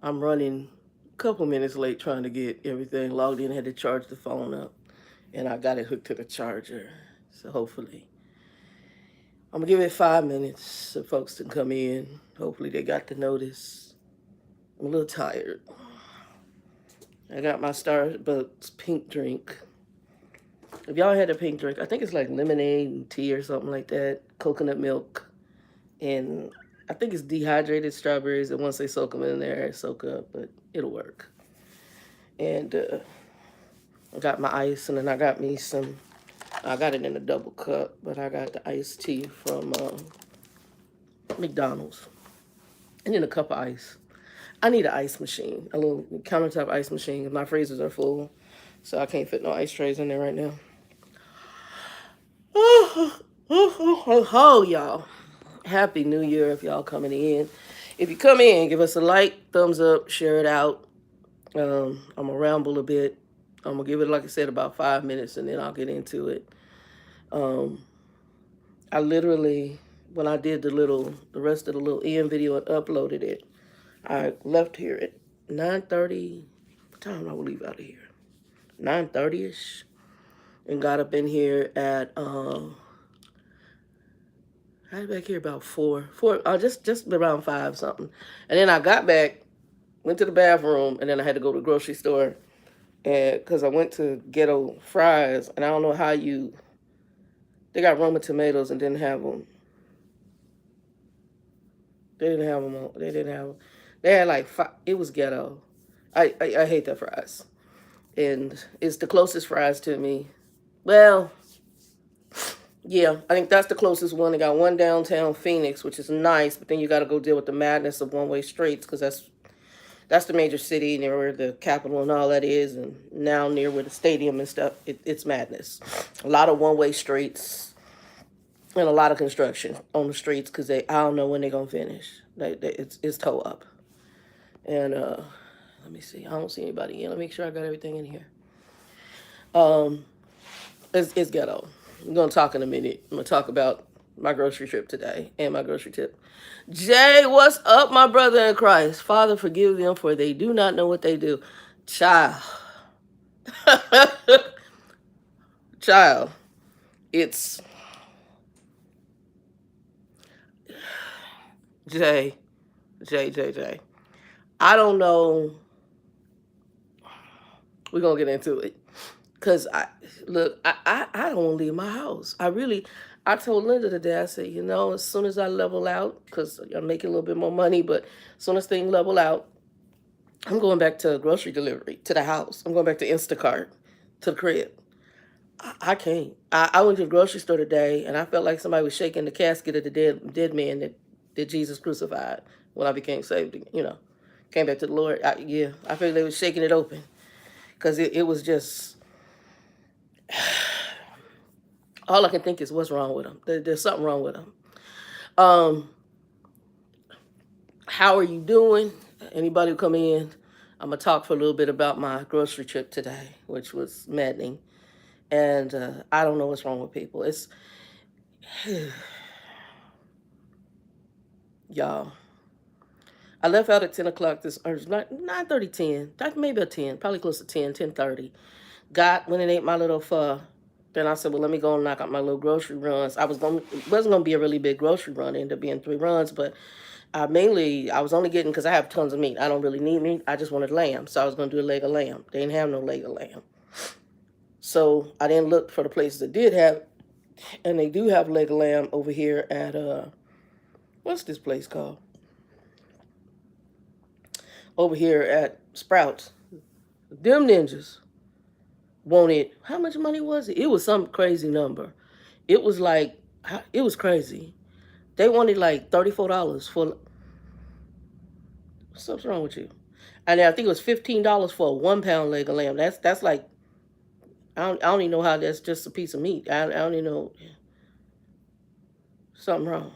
I'm running a couple minutes late trying to get everything logged in. I had to charge the phone up, and I got it hooked to the charger. So hopefully, I'm gonna give it 5 minutes so folks can come in. Hopefully, they got the notice. I'm a little tired. I got my Starbucks pink drink. If y'all had a pink drink, I think it's like lemonade and tea or something like that, coconut milk, and I think it's dehydrated strawberries. And once they soak them in there, it soak up, but it'll work. And I got my ice, and then I got me some. I got it in a double cup, but I got the iced tea from McDonald's, and then a cup of ice. I need an ice machine, a little countertop ice machine. My freezers are full, so I can't fit no ice trays in there right now. Oh, y'all. Happy New Year if y'all coming in. If you come in, give us a like, thumbs up, share it out. I'm going to ramble a bit. I'm going to give it, like I said, about 5 minutes, and then I'll get into it. I literally, when I did the rest of the little end video and uploaded it, I left here at 9:30. What time did I leave out of here? 9:30ish, and got up in here at I got back here about four, just around 5 something, and then I got back, went to the bathroom, and then I had to go to the grocery store, and because I went to Ghetto Fries, and I don't know how they got Roma tomatoes and didn't have them. They didn't have them. They didn't have them. They had like five. It was ghetto. I hate that fries, and it's the closest fries to me. Well, yeah, I think that's the closest one. They got one downtown Phoenix, which is nice, but then you got to go deal with the madness of one-way streets because that's the major city near where the capital and all that is, and now near where the stadium and stuff. It's madness. A lot of one-way streets and a lot of construction on the streets because I don't know when they're gonna finish. It's toe up, and let me see. I don't see anybody in. Let me make sure I got everything in here. It's ghetto. We're gonna talk in a minute. I'm gonna talk about my grocery trip today and my grocery tip. Jay, what's up, my brother in Christ? Father, forgive them, for they do not know what they do. Child. Child. It's Jay. Jay. I don't know. We're gonna get into it. Cause I don't want to leave my house. I told Linda today, I said, as soon as I level out, because I'm making a little bit more money, but as soon as things level out, I'm going back to grocery delivery to the house. I'm going back to Instacart to the crib. I can't. I went to the grocery store today, and I felt like somebody was shaking the casket of the dead man that Jesus crucified when I became saved. Came back to the Lord. I felt they were shaking it open because it was just. All I can think is what's wrong with them. There's something wrong with them. How are you doing? Anybody who come in, I'm going to talk for a little bit about my grocery trip today, which was maddening. And I don't know what's wrong with people. It's, y'all. I left out at 10 o'clock or 9:30, 10. Maybe a 10, probably close to 10, 10:30. Went and ate my little pho. Then I said, well, let me go and knock out my little grocery runs. It wasn't going to be a really big grocery run. It ended up being 3 runs, but I was only getting, because I have tons of meat. I don't really need meat. I just wanted lamb, so I was going to do a leg of lamb. They didn't have no leg of lamb. So I didn't look for the places that did have, and they do have leg of lamb over here at, what's this place called? Over here at Sprouts. Them ninjas wanted, how much money was it? It was some crazy number. It was crazy. They wanted like $34 for, what's wrong with you? And I think it was $15 for a 1-pound leg of lamb. That's like, I don't even know how that's just a piece of meat. I don't even know. Something wrong.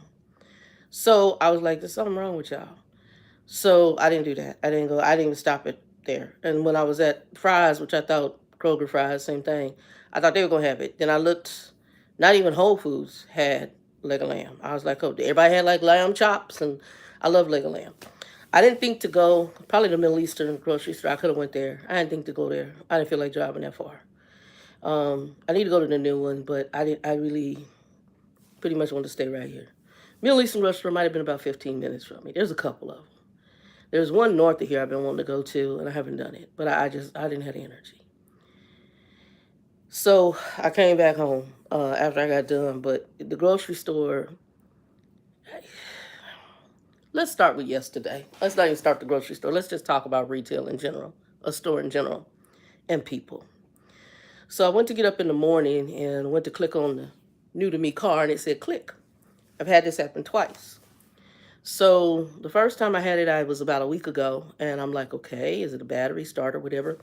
So I was like, there's something wrong with y'all. So I didn't do that. I didn't even stop it there. And when I was at Fry's, which I thought Kroger Fry's, same thing, I thought they were going to have it. Then I looked, not even Whole Foods had leg of lamb. I was like, oh, everybody had like lamb chops, and I love leg of lamb. I didn't think to go, probably the Middle Eastern grocery store. I could have went there. I didn't think to go there. I didn't feel like driving that far. I need to go to the new one, but I really pretty much wanted to stay right here. Middle Eastern restaurant might have been about 15 minutes from me. There's a couple of them. There's one north of here I've been wanting to go to, and I haven't done it. But I didn't have the energy. So I came back home after I got done. But the grocery store, let's start with yesterday. Let's not even start the grocery store. Let's just talk about retail in general, a store in general, and people. So I went to get up in the morning and went to click on the new to me car, and it said click. I've had this happen twice. So the first time I had it, I was about a week ago, and I'm like, okay, is it a battery starter, whatever?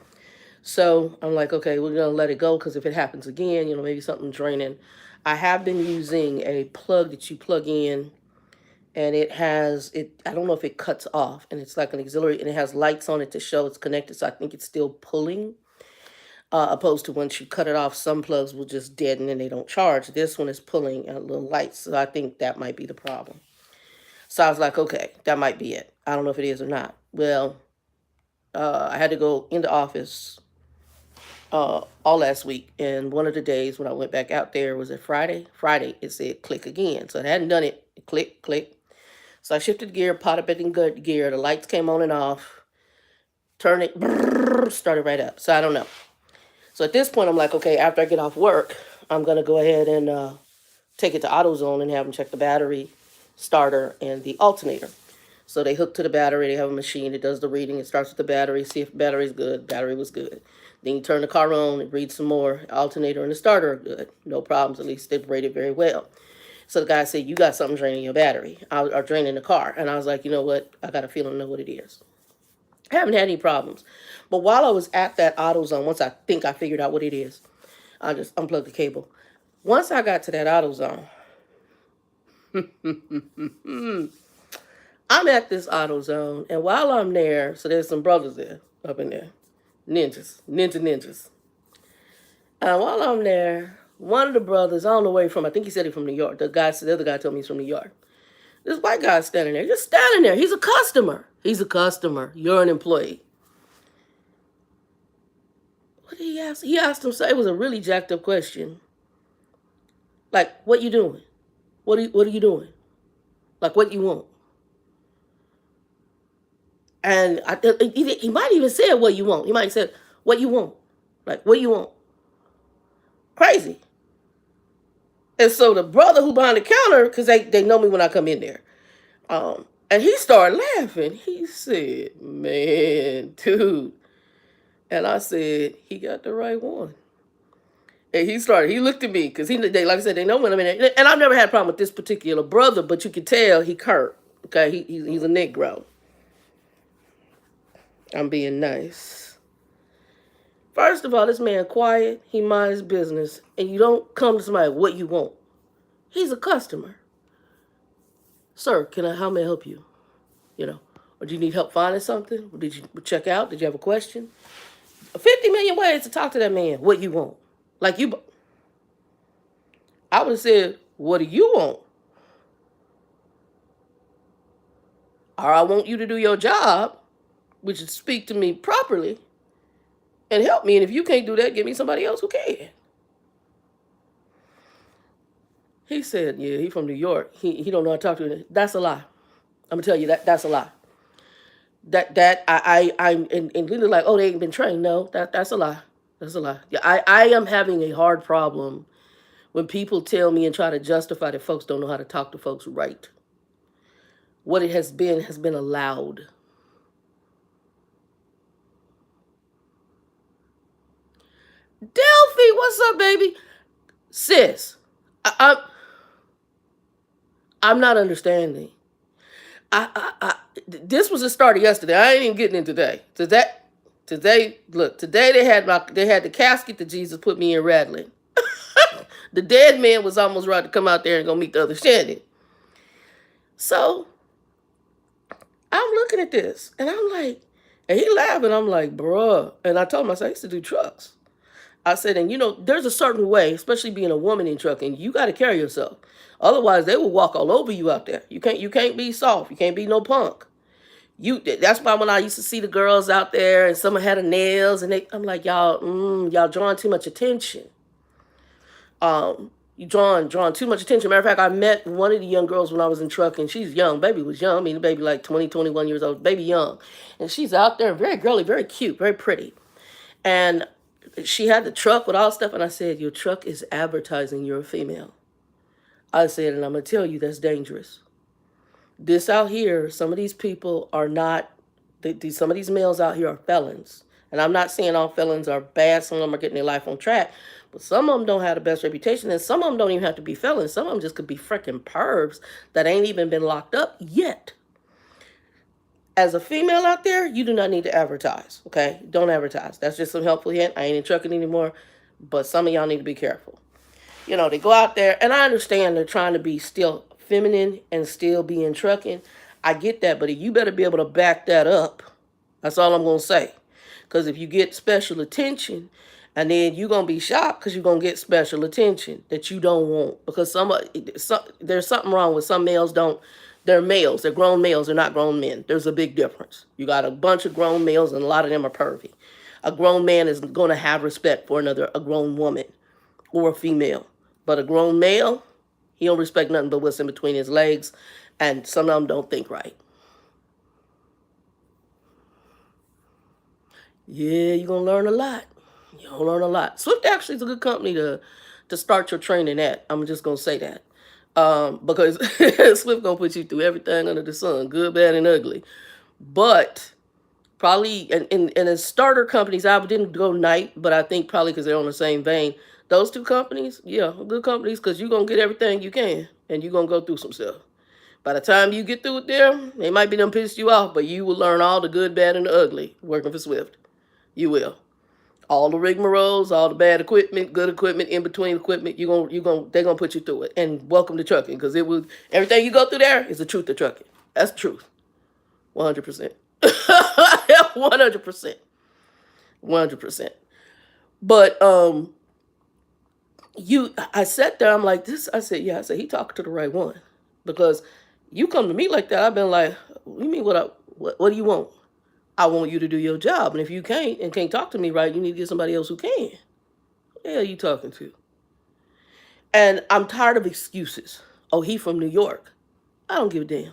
So I'm like, okay, we're gonna let it go because if it happens again, maybe something's draining. I have been using a plug that you plug in, and it has it. I don't know if it cuts off, and it's like an auxiliary, and it has lights on it to show it's connected. So I think it's still pulling. Opposed to once you cut it off, some plugs will just deaden and they don't charge. This one is pulling a little lights, so I think that might be the problem. So I was like, okay, that might be it. I don't know if it is or not. Well, I had to go in the office all last week, and one of the days when I went back out there was it Friday. Friday, it said click again, so it hadn't done it. Click, click. So I shifted gear, pot up it in good gear. The lights came on and off. Turned it, brrr, started right up. So I don't know. So at this point, I'm like, okay, after I get off work, I'm going to go ahead and take it to AutoZone and have them check the battery, starter, and the alternator. So they hook to the battery. They have a machine that does the reading. It starts with the battery, see if the battery's good. Battery was good. Then you turn the car on, it reads some more. Alternator and the starter are good. No problems, at least they've rated very well. So the guy said, you got something draining your battery, or draining the car. And I was like, you know what? I got a feeling to know what it is. I haven't had any problems. But while I was at that AutoZone, once I think I figured out what it is, I just unplugged the cable. Once I got to that AutoZone, I'm at this AutoZone, and while I'm there, so there's some brothers there, up in there, ninjas. And while I'm there, one of the brothers, I don't know where he's from, I think he said he's from New York. The other guy told me he's from New York. This white guy's standing there, just standing there. He's a customer. He's a customer. You're an employee. What did he ask? He asked him, so it was a really jacked up question. Like, what you doing? What are you doing? Like, what you want? And he might even said what you want. He might have said, what you want? Like, what you want? Crazy. And so the brother who behind the counter, because they know me when I come in there, and he started laughing. He said, man, dude. And I said, he got the right one. And he looked at me, because like I said, they know when I'm in there. And I've never had a problem with this particular brother, but you could tell he curt. Okay, he's a Negro. I'm being nice. First of all, this man quiet, he minds his business, and you don't come to somebody, what you want. He's a customer. Sir, how may I help you? Or do you need help finding something? Or did you check out? Did you have a question? 50 million ways to talk to that man. What you want? I would have said, what do you want? Or I want you to do your job, which is speak to me properly and help me. And if you can't do that, give me somebody else who can. He said, yeah, he from New York. He don't know how to talk to you. That's a lie. I'm gonna tell you that's a lie. I'm literally like, oh, they ain't been trained. No, that's a lie. That's a lie. Yeah, I am having a hard problem when people tell me and try to justify that folks don't know how to talk to folks right. What it has been allowed. Delphi, what's up, baby? Sis, I'm not understanding. This was the start of yesterday. I ain't even getting in today. Today, look, today they had the casket that Jesus put me in rattling. The dead man was almost ready to come out there and go meet the other Shannon. So I'm looking at this, and I'm like, and he laughing. I'm like, bruh. And I told him, I said, I used to do trucks. I said, and there's a certain way, especially being a woman in trucking, you got to carry yourself. Otherwise, they will walk all over you out there. You can't be soft. You can't be no punk. That's why when I used to see the girls out there and someone had a nails and I'm like, y'all drawing too much attention. You drawing too much attention. Matter of fact, I met one of the young girls when I was in trucking. She's young. Baby was young. I mean, the baby like 20, 21 years old. Baby young. And she's out there, very girly, very cute, very pretty. And she had the truck with all stuff. And I said, your truck is advertising you're a female. I said, and I'm going to tell you that's dangerous. This out here, some of these people are not, some of these males out here are felons. And I'm not saying all felons are bad. Some of them are getting their life on track. But some of them don't have the best reputation. And some of them don't even have to be felons. Some of them just could be freaking pervs that ain't even been locked up yet. As a female out there, you do not need to advertise, okay? Don't advertise. That's just some helpful hint. I ain't in trucking anymore. But some of y'all need to be careful. You know, they go out there, and I understand they're trying to be still feminine and still be in trucking. I get that, but you better be able to back that up. That's all I'm going to say. Because if you get special attention, and then you're going to be shocked because you're going to get special attention that you don't want. Because there's something wrong with some males they're males. They're grown males. They're not grown men. There's a big difference. You got a bunch of grown males, and a lot of them are pervy. A grown man is going to have respect for a grown woman or a female. But a grown male, he don't respect nothing but what's in between his legs, and some of them don't think right. Yeah, you're going to learn a lot. You're going to learn a lot. Swift actually is a good company to start your training at. I'm just going to say that. Because Swift going to put you through everything under the sun, good, bad, and ugly. But probably in the starter companies, I didn't go night, but I think probably because they're on the same vein. Those two companies, yeah, good companies, because you're going to get everything you can, and you're going to go through some stuff. By the time you get through it there, they might be done pissed you off, but you will learn all the good, bad, and the ugly working for Swift. You will. All the rigmaroles, all the bad equipment, good equipment, in between equipment, they're gonna put you through it. And welcome to trucking, because everything you go through there is the truth of trucking. That's the truth. 100%. 100%. 100%. But I sat there, I'm like this. I said, yeah, he talked to the right one. Because you come to me like that, I've been like, you mean what do you want? I want you to do your job. And if you can't talk to me right, you need to get somebody else who can. What the hell are you talking to? And I'm tired of excuses. Oh, he from New York. I don't give a damn.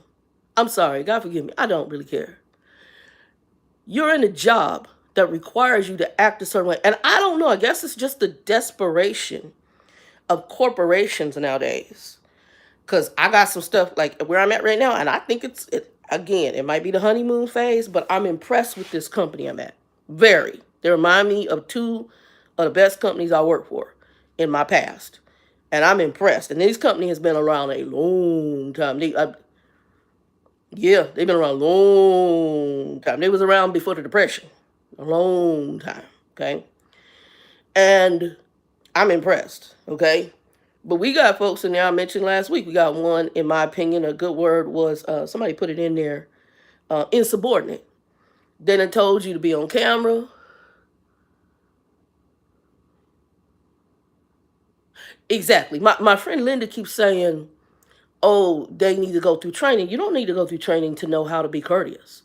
I'm sorry. God forgive me. I don't really care. You're in a job that requires you to act a certain way. And I don't know. I guess it's just the desperation of corporations nowadays. Because I got some stuff like where I'm at right now. And I think again, it might be the honeymoon phase, but I'm impressed with this company I'm at. Very. They remind me of two of the best companies I worked for in my past. And I'm impressed. And this company has been around a long time. They've been around a long time. They was around before the Depression. A long time. Okay? And I'm impressed. Okay? But we got folks in there, I mentioned last week, we got one, in my opinion, a good word was, somebody put it in there, insubordinate. Then it told you to be on camera. Exactly. My friend Linda keeps saying, oh, they need to go through training. You don't need to go through training to know how to be courteous.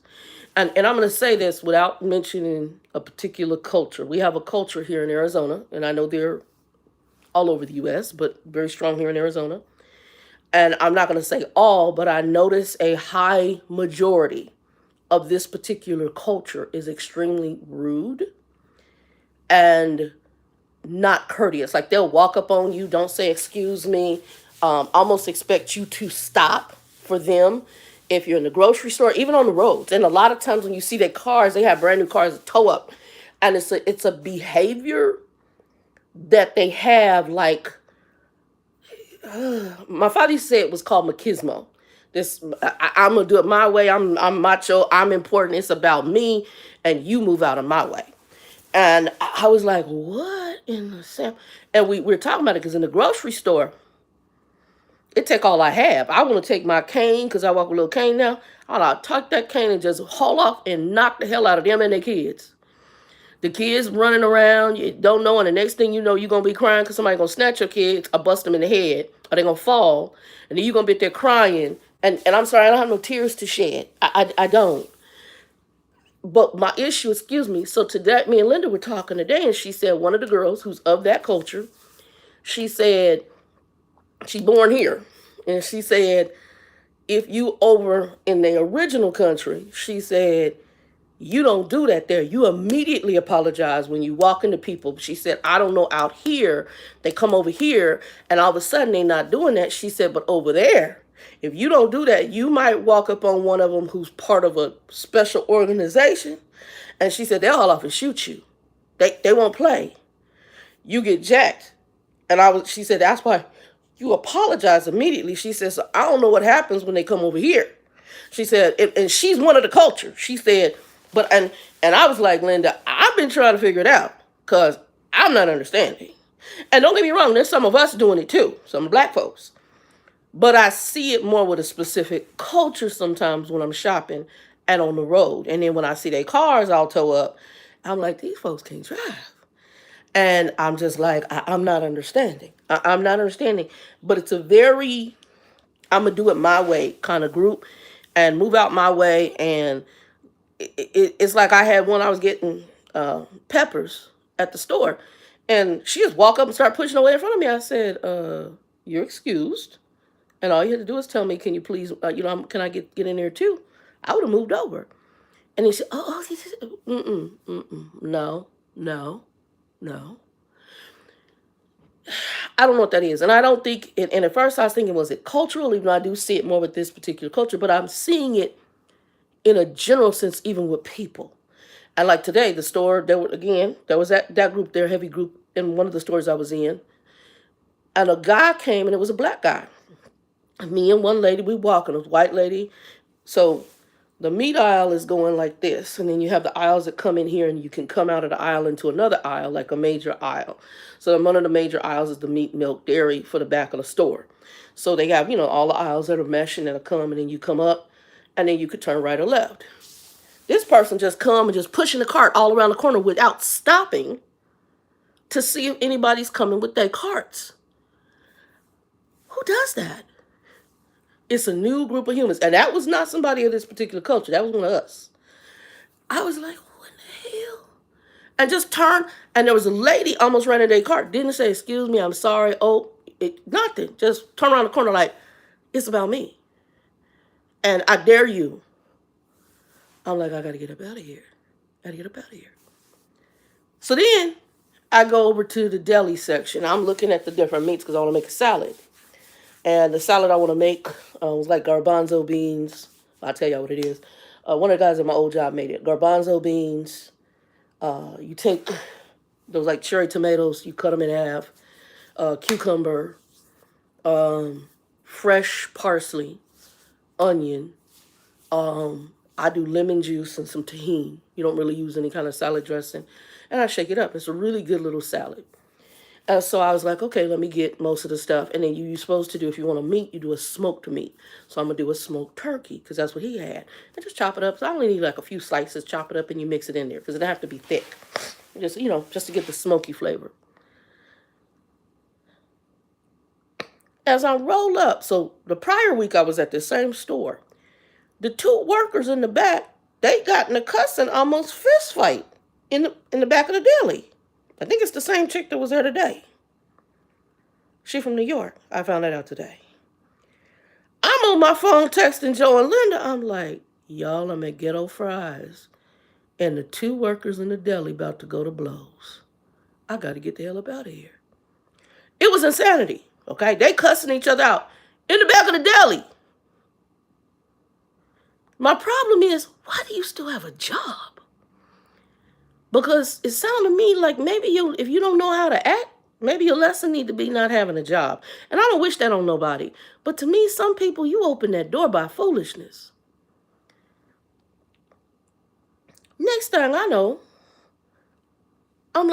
And I'm going to say this without mentioning a particular culture. We have a culture here in Arizona, and I know they're all over the U.S., but very strong here in Arizona. And I'm not going to say all, but I notice a high majority of this particular culture is extremely rude and not courteous. Like they'll walk up on you, don't say excuse me, almost expect you to stop for them. If you're in the grocery store, even on the roads. And a lot of times when you see their cars, they have brand new cars to tow up. And it's a behavior that they have, like, my father used to say it was called machismo. I'm gonna do it my way. I'm macho. I'm important. It's about me, and you move out of my way. And I was like, what in the Sam? And we're talking about it because in the grocery store, it take all I have. I want to take my cane because I walk with a little cane now. I'll tuck that cane and just haul off and knock the hell out of them and their kids. The kids running around, you don't know, and the next thing you know, you're going to be crying because somebody's going to snatch your kids or bust them in the head, or they're going to fall, and then you're going to be there crying. And I'm sorry, I don't have no tears to shed. I don't. But my issue, excuse me, so today, me and Linda were talking today, and she said one of the girls who's of that culture, she said, she's born here, and she said, if you over in the original country, she said, you don't do that there. You immediately apologize when you walk into people. She said, I don't know out here. They come over here and all of a sudden they're not doing that. She said, but over there, if you don't do that, you might walk up on one of them who's part of a special organization. And she said, they'll haul off and shoot you. They won't play. You get jacked. She said, that's why you apologize immediately. She says, so I don't know what happens when they come over here. She said, and she's one of the culture. She said, but and I was like, Linda, I've been trying to figure it out because I'm not understanding. And don't get me wrong, there's some of us doing it too, some black folks. But I see it more with a specific culture sometimes when I'm shopping and on the road. And then when I see their cars all tow up, I'm like, these folks can't drive. And I'm just like, I'm not understanding. I'm not understanding. But it's a very, I'm going to do it my way kind of group and move out my way. And it's like I had one, I was getting peppers at the store. And she just walk up and start pushing away in front of me. I said, you're excused. And all you had to do is tell me, can you please, can I get in there too? I would have moved over. And he said, no, no, no. I don't know what that is. And I don't think, and at first I was thinking, was it cultural? Even though I do see it more with this particular culture, but I'm seeing it in a general sense, even with people. And like today, the store, there was that group there, heavy group, in one of the stores I was in. And a guy came, and it was a black guy. Me and one lady, we walking, it was a white lady. So the meat aisle is going like this, and then you have the aisles that come in here, and you can come out of the aisle into another aisle, like a major aisle. So one of the major aisles is the meat, milk, dairy for the back of the store. So they have, all the aisles that are meshing that'll come, and then you come up, and then you could turn right or left. This person just come and just pushing the cart all around the corner without stopping to see if anybody's coming with their carts. Who does that? It's a new group of humans. And that was not somebody of this particular culture. That was one of us. I was like, what the hell? And just turned, and there was a lady almost running their cart. Didn't say, excuse me, I'm sorry. Nothing. Just turn around the corner like, it's about me. And I dare you. I'm like, I got to get up out of here. So then I go over to the deli section. I'm looking at the different meats because I want to make a salad. And the salad I want to make was like garbanzo beans. I'll tell y'all what it is. One of the guys at my old job made it. Garbanzo beans. You take those like cherry tomatoes, you cut them in half. Cucumber. Fresh parsley. Onion. I do lemon juice and some tahini. You don't really use any kind of salad dressing. And I shake it up. It's a really good little salad. So I was like, okay, let me get most of the stuff. And then you're supposed to do, if you want a meat, you do a smoked meat. So I'm going to do a smoked turkey because that's what he had. And just chop it up. So I only need like a few slices, chop it up, and you mix it in there because it doesn't have to be thick. Just to get the smoky flavor. As I roll up, so the prior week I was at the same store. The two workers in the back, they got in a cussing, almost fist fight in the back of the deli. I think it's the same chick that was there today. She from New York. I found that out today. I'm on my phone texting Joe and Linda. I'm like, y'all, I'm at Ghetto Fries. And the two workers in the deli about to go to blows. I got to get the hell up out of here. It was insanity, okay? They cussing each other out in the back of the deli. My problem is, why do you still have a job? Because it sounded to me like maybe if you don't know how to act, maybe your lesson need to be not having a job. And I don't wish that on nobody. But to me, some people, you open that door by foolishness. Next thing I know, I'm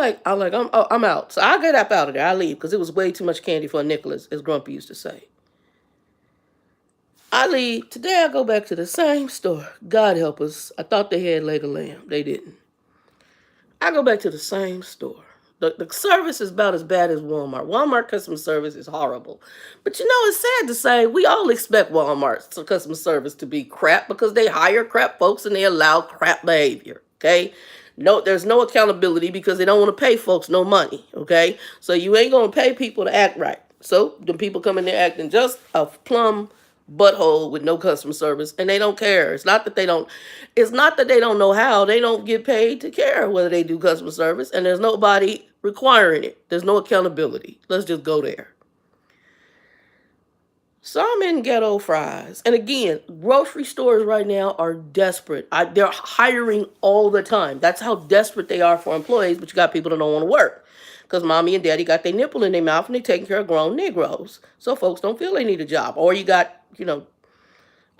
out. So I get up out of there. I leave because it was way too much candy for a nickel, as Grumpy used to say. I leave. Today I go back to the same store. God help us. I thought they had leg of lamb. They didn't. I go back to the same store. The service is about as bad as Walmart. Walmart customer service is horrible. But it's sad to say, we all expect Walmart's customer service to be crap because they hire crap folks and they allow crap behavior. Okay? No, there's no accountability because they don't want to pay folks no money. Okay? So you ain't gonna pay people to act right. So the people come in there acting just a plumb butthole with no customer service, and they don't care. It's not that they don't know how. They don't get paid to care whether they do customer service, and there's nobody requiring it. There's no accountability. Let's just go there. So I'm in ghetto fries. And again, grocery stores right now are desperate. They're hiring all the time. That's how desperate they are for employees, but you got people that don't want to work. Because mommy and daddy got their nipple in their mouth and they're taking care of grown Negroes. So folks don't feel they need a job. Or you got,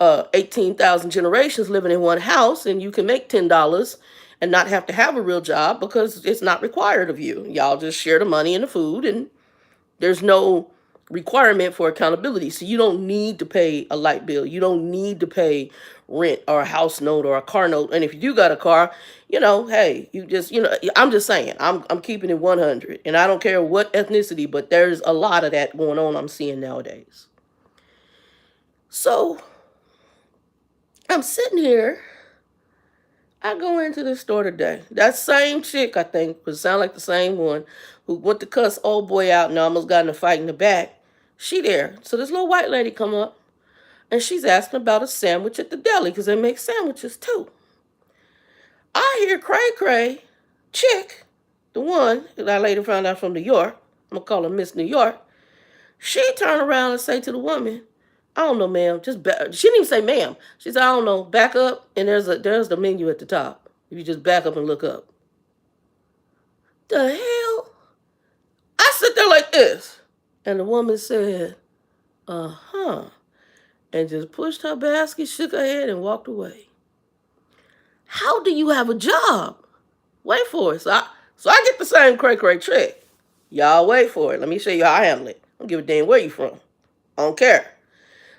18,000 generations living in one house and you can make $10 and not have to have a real job because it's not required of you. Y'all just share the money and the food, and there's no requirement for accountability. So you don't need to pay a light bill. You don't need to pay rent or a house note or a car note. And if you do got a car, hey, you just, I'm just saying, I'm keeping it 100. And I don't care what ethnicity, but there's a lot of that going on I'm seeing nowadays. So I'm sitting here. I go into the store today. That same chick, I think, would sound like the same one, who went to cuss old boy out and almost got in a fight in the back. She there. So this little white lady come up, and she's asking about a sandwich at the deli, because they make sandwiches too. I hear cray cray, chick, the one that I later found out from New York, I'm going to call her Miss New York, she turned around and say to the woman, I don't know, ma'am. She didn't even say ma'am. She said, I don't know. Back up, and there's the menu at the top. If you just back up and look up. The hell? I sit there like this. And the woman said, uh-huh. And just pushed her basket, shook her head, and walked away. How do you have a job? Wait for it. So I get the same cray-cray trick. Y'all wait for it. Let me show you how I handle it. I don't give a damn where you from. I don't care.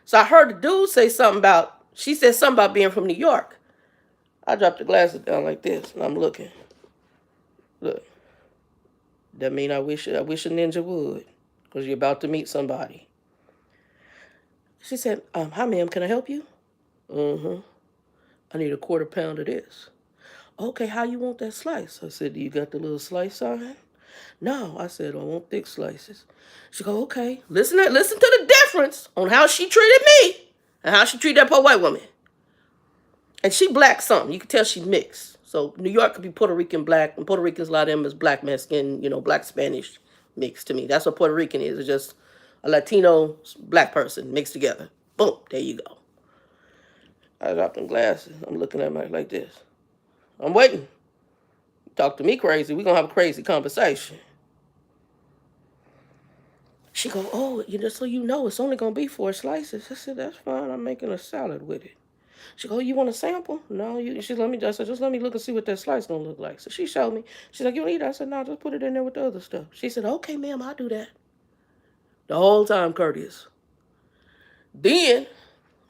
So I heard the dude say something about, she said something about being from New York. I dropped the glasses down like this, and I'm looking. Look. That mean I wish a ninja would, because you're about to meet somebody. She said, hi, ma'am, can I help you? Mm-hmm. I need a quarter pound of this. Okay, how you want that slice? I said, do you got the little slice sign? No, I said, I want thick slices. She go, okay. Listen to the difference on how she treated me and how she treated that poor white woman. And she black something. You can tell she mixed. So New York could be Puerto Rican black, and Puerto Ricans, a lot of them is black Mexican, black Spanish mixed to me. That's what Puerto Rican is. It's just a Latino black person mixed together. Boom, there you go. I dropped them glasses. I'm looking at her like this. I'm waiting. Talk to me crazy. We're going to have a crazy conversation. She go, oh, so you know, it's only going to be 4 slices. I said, that's fine. I'm making a salad with it. She go, you want a sample? No, I said, just let me look and see what that slice gonna look like. So she showed me. She's like, you want to eat it? I said, no, just put it in there with the other stuff. She said, okay, ma'am, I'll do that. The whole time courteous. Then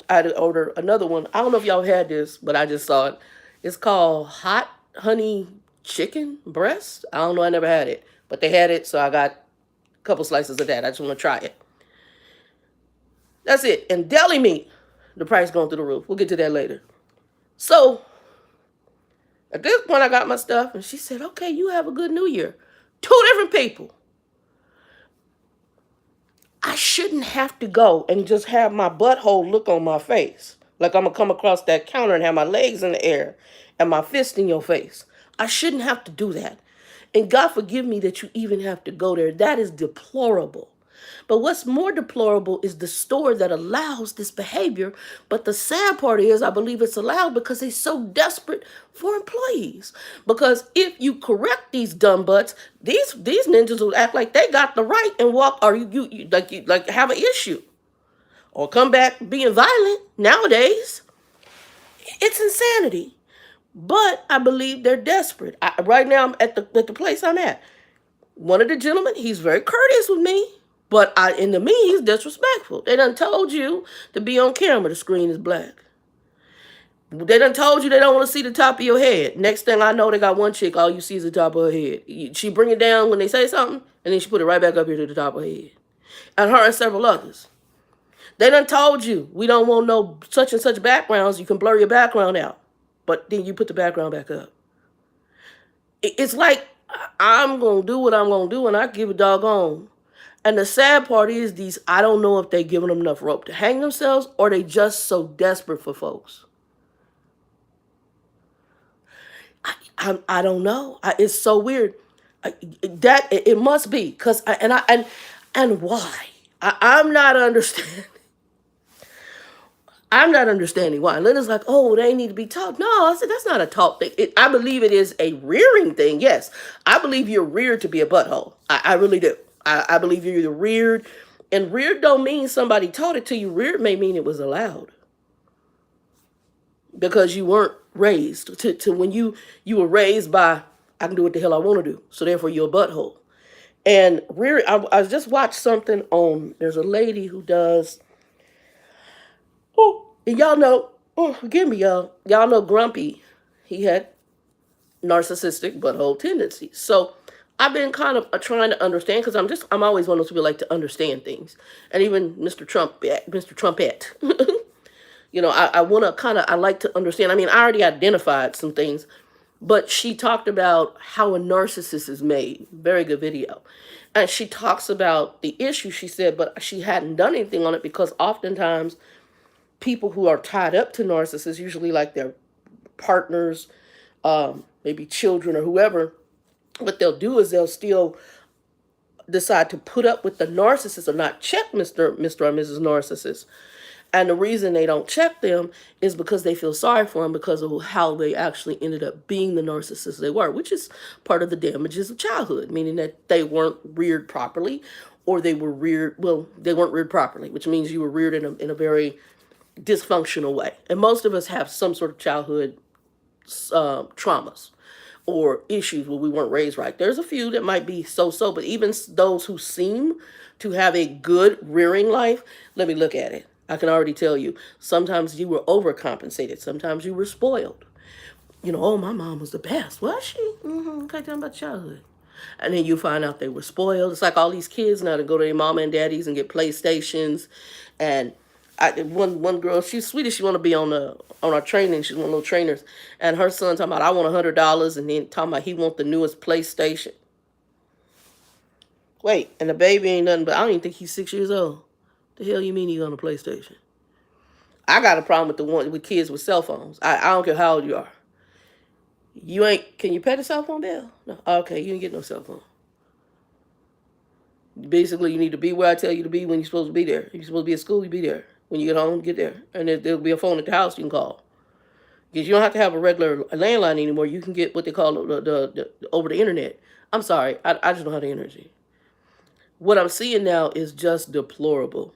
I had to order another one. I don't know if y'all had this, but I just saw it. It's called hot honey chicken breast. I don't know, I never had it, but they had it, so I got a couple slices of that. I just want to try it. That's it. And deli meat, the price going through the roof. We'll get to that later. So at this point, I got my stuff, and she said, okay, you have a good New Year. 2 different people. I shouldn't have to go and just have my butthole look on my face. Like I'm going to come across that counter and have my legs in the air and my fist in your face. I shouldn't have to do that. And God forgive me that you even have to go there. That is deplorable. But what's more deplorable is the store that allows this behavior. But the sad part is, I believe it's allowed because they're so desperate for employees. Because if you correct these dumb butts, these ninjas will act like they got the right and walk, or you have an issue, or come back being violent. Nowadays, it's insanity. But I believe they're desperate. Right now, I'm at the place I'm at. One of the gentlemen, he's very courteous with me. But to me, he's disrespectful. They done told you to be on camera. The screen is black. They done told you they don't want to see the top of your head. Next thing I know, they got one chick, all you see is the top of her head. She bring it down when they say something, and then she put it right back up here to the top of her head. And her and several others. They done told you, we don't want no such and such backgrounds. You can blur your background out. But then you put the background back up. It's like I'm gonna do what I'm gonna do, and I give a doggone. And the sad part is these. I don't know if they giving them enough rope to hang themselves, or they just so desperate for folks. I don't know. It's so weird. That it must be because and why I'm not understanding. I'm not understanding why. And Linda's like, oh, they need to be taught. No, I said, that's not a taught thing. I believe it is a rearing thing. Yes. I believe you're reared to be a butthole. I really do. I believe you're either reared, and reared don't mean somebody taught it to you. Reared may mean it was allowed because you weren't raised to when you were raised by, I can do what the hell I want to do. So therefore you're a butthole. And reared, I just watched something on, there's a lady who does, oh, and y'all know, oh, forgive me, y'all. Y'all know Grumpy. He had narcissistic butthole tendencies. So I've been kind of trying to understand because I'm always one of those people like to understand things. And even Mr. Trumpet. I want to I like to understand. I mean, I already identified some things, but she talked about how a narcissist is made. Very good video. And she talks about the issue, she said, but she hadn't done anything on it because oftentimes people who are tied up to narcissists, usually like their partners, maybe children or whoever, what they'll do is they'll still decide to put up with the narcissist or not check Mr. or Mrs. Narcissist. And the reason they don't check them is because they feel sorry for them because of how they actually ended up being the narcissists they were, which is part of the damages of childhood, meaning that they weren't reared properly, or they were reared, well, they weren't reared properly, which means you were reared in a very dysfunctional way. And most of us have some sort of childhood traumas or issues where we weren't raised right. There's a few that might be so-so, but even those who seem to have a good rearing life, let me look at it. I can already tell you, sometimes you were overcompensated. Sometimes you were spoiled. Oh, my mom was the best. Was she? Okay, tell me about childhood. And then you find out they were spoiled. It's like all these kids now to go to their mama and daddies and get PlayStations. And one girl, she's Swedish. She want to be on our training. She's one of those trainers. And her son talking about, I want $100, and then talking about he want the newest PlayStation. Wait, and the baby ain't nothing but, I don't even think he's 6 years old. The hell you mean he's on a PlayStation? I got a problem with the one with kids with cell phones. I don't care how old you are. Can you pay the cell phone bill? No. Okay, you didn't get no cell phone. Basically, you need to be where I tell you to be when you're supposed to be there. If you're supposed to be at school, you be there. When you get home, get there. And there'll be a phone at the house you can call. Because you don't have to have a regular landline anymore. You can get what they call the over the internet. I'm sorry, I just don't have the energy. What I'm seeing now is just deplorable.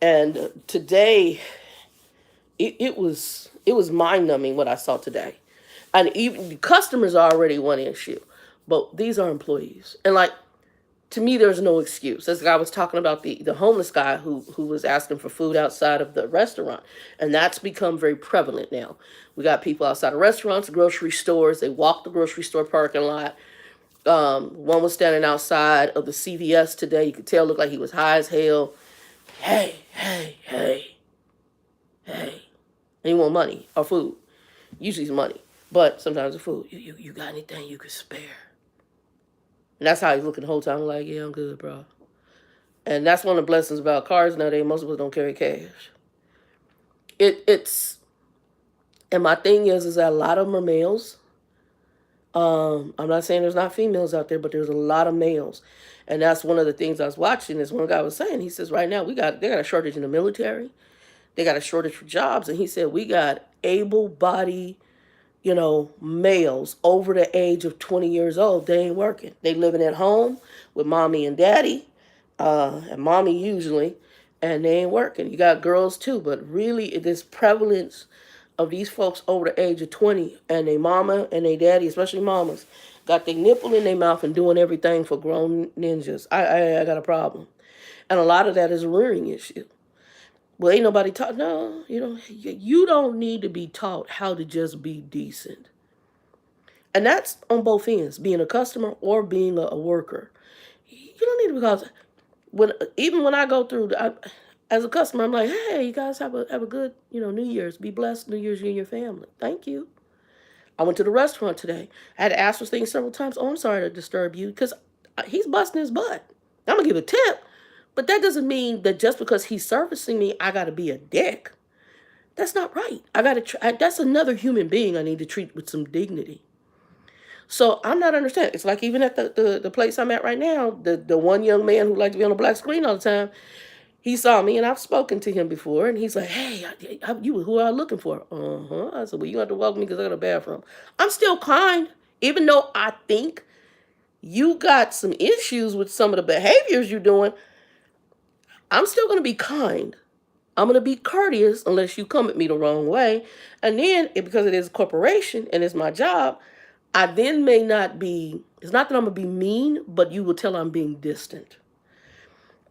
And today, it was mind-numbing what I saw today. And even the customers are already one issue, but these are employees. And like, to me, there's no excuse. As I was talking about the homeless guy who was asking for food outside of the restaurant. And that's become very prevalent now. We got people outside of restaurants, grocery stores. They walk the grocery store parking lot. One was standing outside of the CVS today. You could tell, looked like he was high as hell. Hey. And he want money or food. Usually it's money, but sometimes it's food. You got anything you could spare? And that's how he's looking the whole time. I'm like, yeah, I'm good, bro. And that's one of the blessings about cars nowadays. Most of us don't carry cash. And my thing is that a lot of them are males. I'm not saying there's not females out there, but there's a lot of males. And that's one of the things I was watching. Is one guy was saying, he says, right now they got a shortage in the military. They got a shortage for jobs. And he said, we got able-bodied, males over the age of 20 years old. They ain't working. They living at home with mommy and daddy, and mommy usually, and they ain't working. You got girls too, but really this prevalence of these folks over the age of 20 and their mama and their daddy, especially mamas, got their nipple in their mouth and doing everything for grown ninjas. I got a problem. And a lot of that is a rearing issue. Well, ain't nobody taught. No, you don't need to be taught how to just be decent. And that's on both ends, being a customer or being a worker. You don't need to, because even when I go through, as a customer, I'm like, hey, you guys have a good, New Year's. Be blessed, New Year's, you and your family. Thank you. I went to the restaurant today. I had to ask for things several times. Oh, I'm sorry to disturb you, because he's busting his butt. I'm going to give a tip, but that doesn't mean that just because he's servicing me, I got to be a dick. That's not right. I got to. That's another human being I need to treat with some dignity. So I'm not understanding. It's like even at the place I'm at right now, the one young man who liked to be on the black screen all the time, he saw me, and I've spoken to him before, and he's like, "Hey, you who are looking for?" I said, "Well, you have to welcome me because I got a bathroom." I'm still kind, even though I think you got some issues with some of the behaviors you're doing. I'm still going to be kind. I'm going to be courteous unless you come at me the wrong way. And then, because it is a corporation and it's my job, I then may not be, it's not that I'm going to be mean, but you will tell I'm being distant.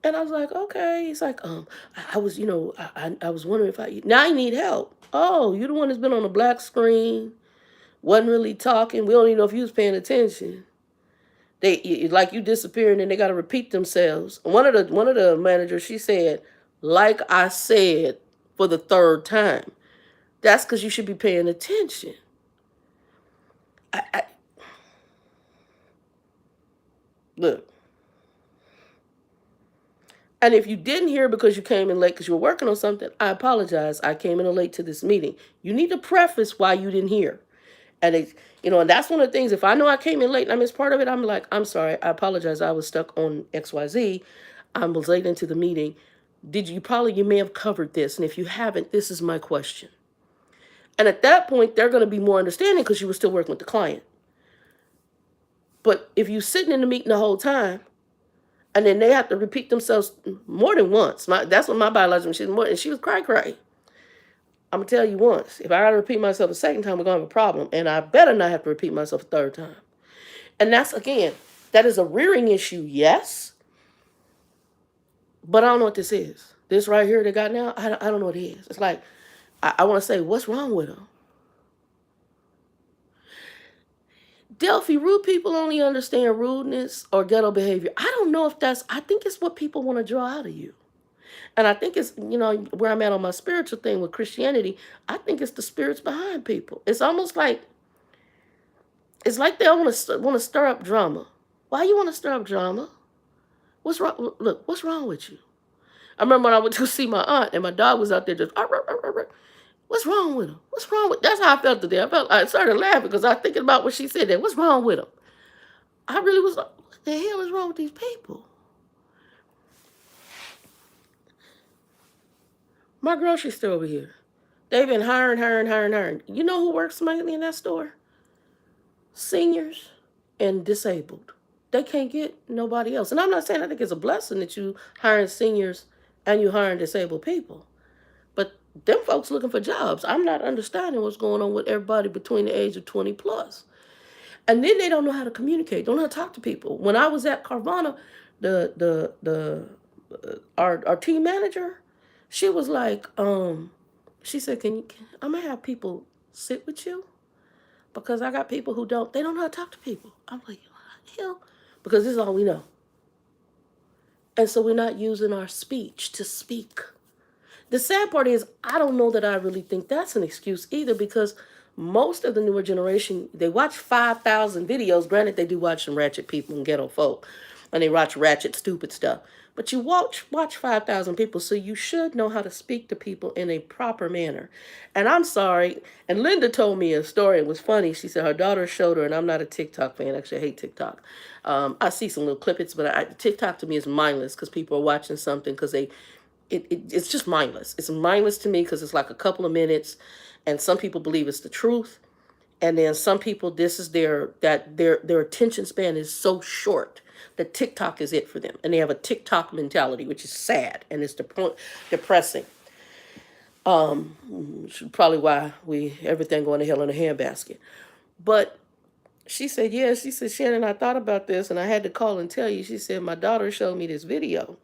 And I was like, okay. He's like, I was, I was wondering if now I need help. Oh, you're the one that's been on the black screen, wasn't really talking. We don't even know if you was paying attention. Like you disappearing and they got to repeat themselves. One of the managers, she said, like I said for the third time. That's because you should be paying attention. I look. And if you didn't hear because you came in late because you were working on something, I apologize. I came in late to this meeting. You need to preface why you didn't hear. And and that's one of the things. If I know I came in late and I missed part of it, I'm like, I'm sorry. I apologize. I was stuck on XYZ. I was late into the meeting. You may have covered this. And if you haven't, this is my question. And at that point, they're going to be more understanding because you were still working with the client. But if you're sitting in the meeting the whole time, and then they have to repeat themselves more than once. That's what my biological she's more, and she was cry. I'm gonna tell you once. If I gotta repeat myself a second time, we're gonna have a problem. And I better not have to repeat myself a third time. And that is a rearing issue, yes. But I don't know what this is. This right here they got now, I don't know what it is. It's like, I want to say, what's wrong with them? Delphi, rude people only understand rudeness or ghetto behavior. I don't know if I think it's what people want to draw out of you. And I think it's, where I'm at on my spiritual thing with Christianity, I think it's the spirits behind people. It's almost like, they want to stir up drama. Why you want to stir up drama? What's wrong? Look, what's wrong with you? I remember when I went to see my aunt and my dog was out there just, what's wrong with him? What's wrong with, that's how I felt today. I started laughing because I was thinking about what she said there. What's wrong with him? I really was like, what the hell is wrong with these people? My grocery store over here. They've been hiring. You know who works mainly in that store? Seniors and disabled. They can't get nobody else. And I'm not saying I think it's a blessing that you hiring seniors and you hiring disabled people. But them folks looking for jobs. I'm not understanding what's going on with everybody between the age of 20 plus. And then they don't know how to communicate, don't know how to talk to people. When I was at Carvana, our team manager, she was like, she said, I'm gonna have people sit with you because I got people who they don't know how to talk to people. I'm like, what the hell? Because this is all we know. And so we're not using our speech to speak. The sad part is, I don't know that I really think that's an excuse either, because most of the newer generation, they watch 5,000 videos. Granted, they do watch some ratchet people and ghetto folk, and they watch ratchet, stupid stuff. But you watch 5,000 people, so you should know how to speak to people in a proper manner. And I'm sorry, and Linda told me a story. It was funny. She said her daughter showed her, and I'm not a TikTok fan. Actually, I hate TikTok. I see some little clippets, but TikTok to me is mindless because people are watching something because it's just mindless. It's mindless to me because it's like a couple of minutes, and some people believe it's the truth, and then some people, this is their attention span is so short that TikTok is it for them, and they have a TikTok mentality, which is sad and it's depressing. Probably why everything going to hell in a handbasket. But she said, yeah, she said, Shannon, I thought about this and I had to call and tell you. She said, my daughter showed me this video.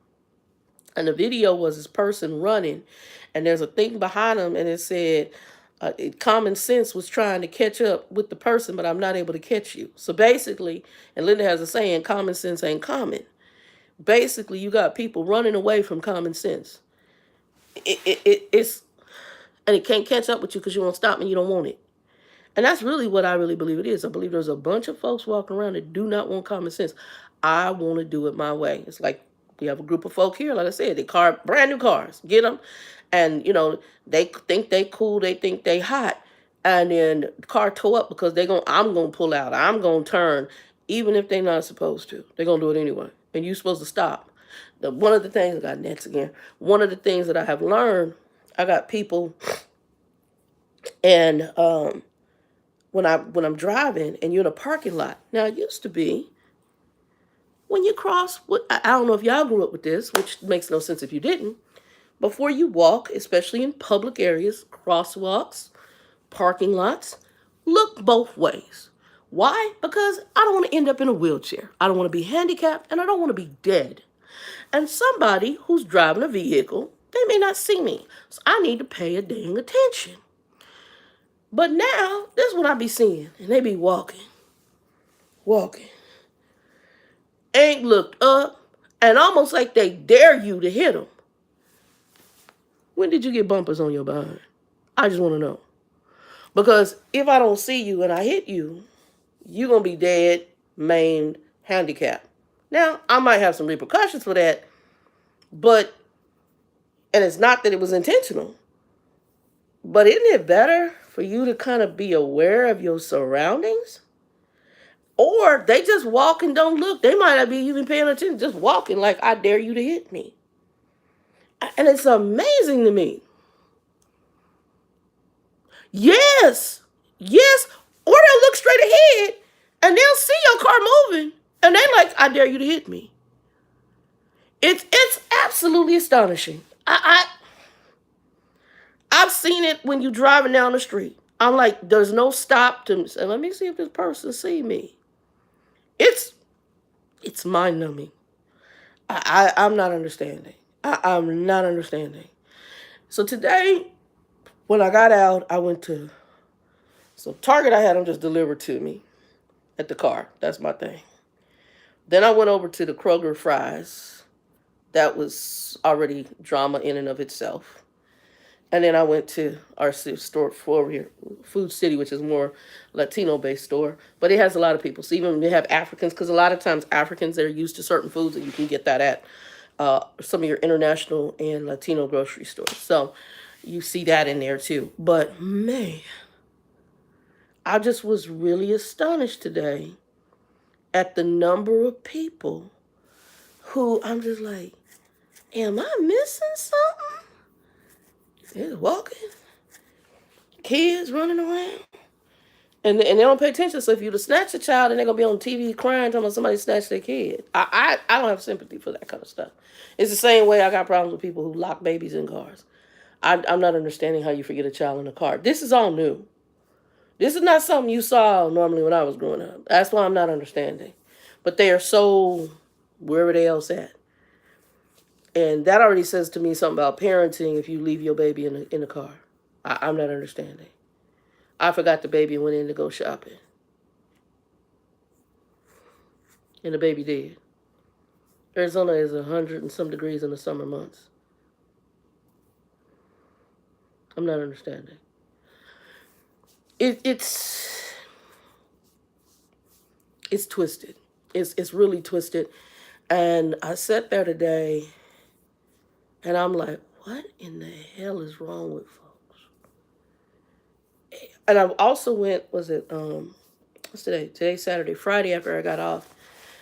And the video was this person running, and there's a thing behind him, and it said, common sense was trying to catch up with the person, but I'm not able to catch you. So basically, and Linda has a saying, common sense ain't common. Basically, you got people running away from common sense. And it can't catch up with you because you won't stop and you don't want it. And that's really what I really believe it is. I believe there's a bunch of folks walking around that do not want common sense. I want to do it my way. It's like we have a group of folk here, like I said, they car brand new cars, get them, and they think they cool, they think they hot, and then the car tow up because I'm gonna pull out, I'm gonna turn, even if they're not supposed to, they're gonna do it anyway, and you're supposed to stop. One of the things I got nets again. One of the things that I have learned, I got people, and when I'm driving and you're in a parking lot. Now it used to be when you cross, I don't know if y'all grew up with this, which makes no sense if you didn't. Before you walk, especially in public areas, crosswalks, parking lots, look both ways. Why? Because I don't want to end up in a wheelchair. I don't want to be handicapped, and I don't want to be dead. And somebody who's driving a vehicle, they may not see me. So I need to pay a dang attention. But now, this is what I be seeing. And they be walking, ain't looked up, and almost like they dare you to hit them. When did you get bumpers on your behind? I just want to know. Because if I don't see you and I hit you, you're going to be dead, maimed, handicapped. Now, I might have some repercussions for that, but, and it's not that it was intentional, but isn't it better for you to kind of be aware of your surroundings? Or they just walk and don't look. They might not be even paying attention, just walking like I dare you to hit me. And it's amazing to me. Yes. Or they'll look straight ahead and they'll see your car moving and they like, I dare you to hit me. It's absolutely astonishing. I've seen it when you're driving down the street. I'm like, there's no stop to say, let me see if this person see me. It's mind numbing. I'm not understanding. I'm not understanding. So today, when I got out, I went to, so Target, I had them just delivered to me at the car. That's my thing. Then I went over to the Kroger fries. That was already drama in and of itself. And then I went to our store over here, Food City, which is more Latino-based store. But it has a lot of people. So even they have Africans, because a lot of times Africans, they're used to certain foods, and you can get that at some of your international and Latino grocery stores. So you see that in there too. But man, I just was really astonished today at the number of people who I'm just like, am I missing something? They're walking, kids running around, and they don't pay attention. So if you to snatch a child, and they're gonna be on TV crying, talking about somebody snatched their kid. I don't have sympathy for that kind of stuff. It's the same way I got problems with people who lock babies in cars. I'm not understanding how you forget a child in a car. This is all new. This is not something you saw normally when I was growing up. That's why I'm not understanding. But they are so wherever they else at. And that already says to me something about parenting if you leave your baby in the car. I'm not understanding. I forgot the baby and went in to go shopping. And the baby did. Arizona is 100 and some degrees in the summer months. I'm not understanding. It's twisted. It's really twisted. And I sat there today and I'm like, what in the hell is wrong with folks? And I also went, what's today? Today's Saturday. Friday after I got off,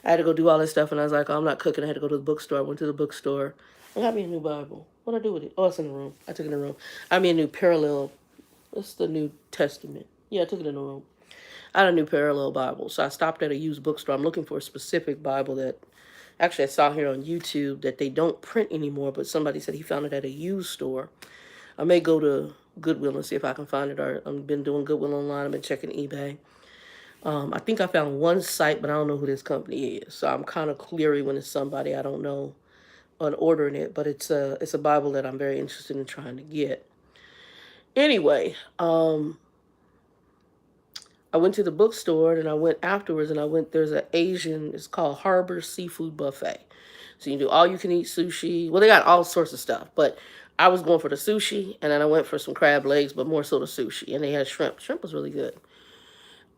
I had to go do all this stuff and I was like, oh, I'm not cooking. I had to go to the bookstore. I went to the bookstore. I got me a new Bible. What'd I do with it? Oh, it's in the room. I took it in the room. I got me a new parallel. What's the New Testament? Yeah, I took it in the room. I had a new parallel Bible. So I stopped at a used bookstore. I'm looking for a specific Bible that actually I saw here on YouTube that they don't print anymore, but somebody said he found it at a used store. I may go to Goodwill and see if I can find it. I've been doing Goodwill online. I've been checking eBay. I think I found one site, but I don't know who this company is. So I'm kind of cleary when it's somebody I don't know on ordering it. But it's a Bible that I'm very interested in trying to get. Anyway, I went to the bookstore and I went afterwards and there's an Asian, it's called Harbor Seafood Buffet. So you can do all you can eat sushi. Well, they got all sorts of stuff, but I was going for the sushi and then I went for some crab legs, but more so the sushi. And they had shrimp. Shrimp was really good.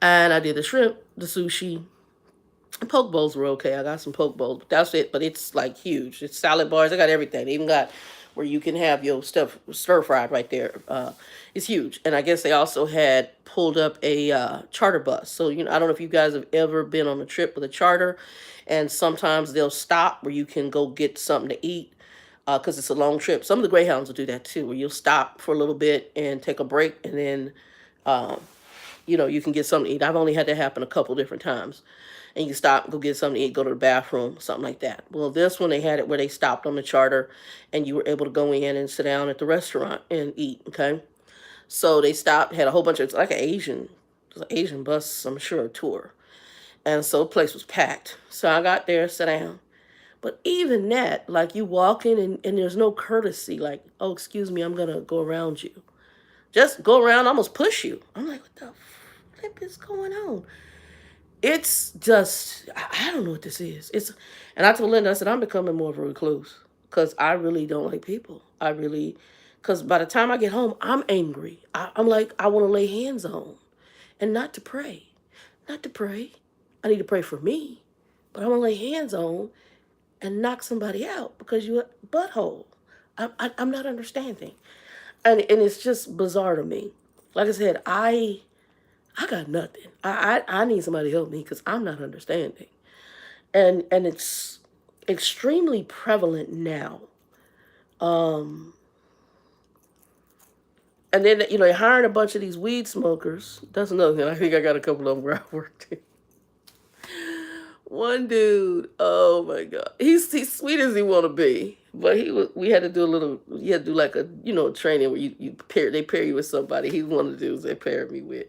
And I did the shrimp, the sushi. Poke bowls were okay. I got some poke bowls, but that's it. But it's like huge. It's salad bars. I got everything. They even got where you can have your stuff stir fried right there. It's huge. And I guess they also had pulled up a charter bus. So I don't know if you guys have ever been on a trip with a charter, and sometimes they'll stop where you can go get something to eat because it's a long trip. Some of the Greyhounds will do that too, where you'll stop for a little bit and take a break, and then um, you can get something to eat. I've only had that happen a couple different times. And you stop, go get something to eat, go to the bathroom, something like that. Well, this one they had it where they stopped on the charter and you were able to go in and sit down at the restaurant and eat, okay? So they stopped, had a whole bunch of, it's like it was an Asian bus, I'm sure, tour. And so the place was packed. So I got there, sat down. But even that, like you walk in and there's no courtesy, like, oh, excuse me, I'm going to go around you. Just go around, almost push you. I'm like, what the flip is going on? It's just I don't know what this is. And I told Linda, I said, I'm becoming more of a recluse because I really don't like people. Because by the time I get home, I'm angry. I'm like, I want to lay hands on and not to pray. Not to pray. I need to pray for me, but I want to lay hands on and knock somebody out because you're a butthole. I'm not understanding. And it's just bizarre to me. Like I said, I got nothing. I need somebody to help me because I'm not understanding. And it's extremely prevalent now. Um, and then they're hiring a bunch of these weed smokers. That's another thing. I think I got a couple of them where I worked. One dude, oh my god, he's sweet as he want to be, but we had to do a little. You had to do like a training where they pair you with somebody. He's one of the dudes they paired me with.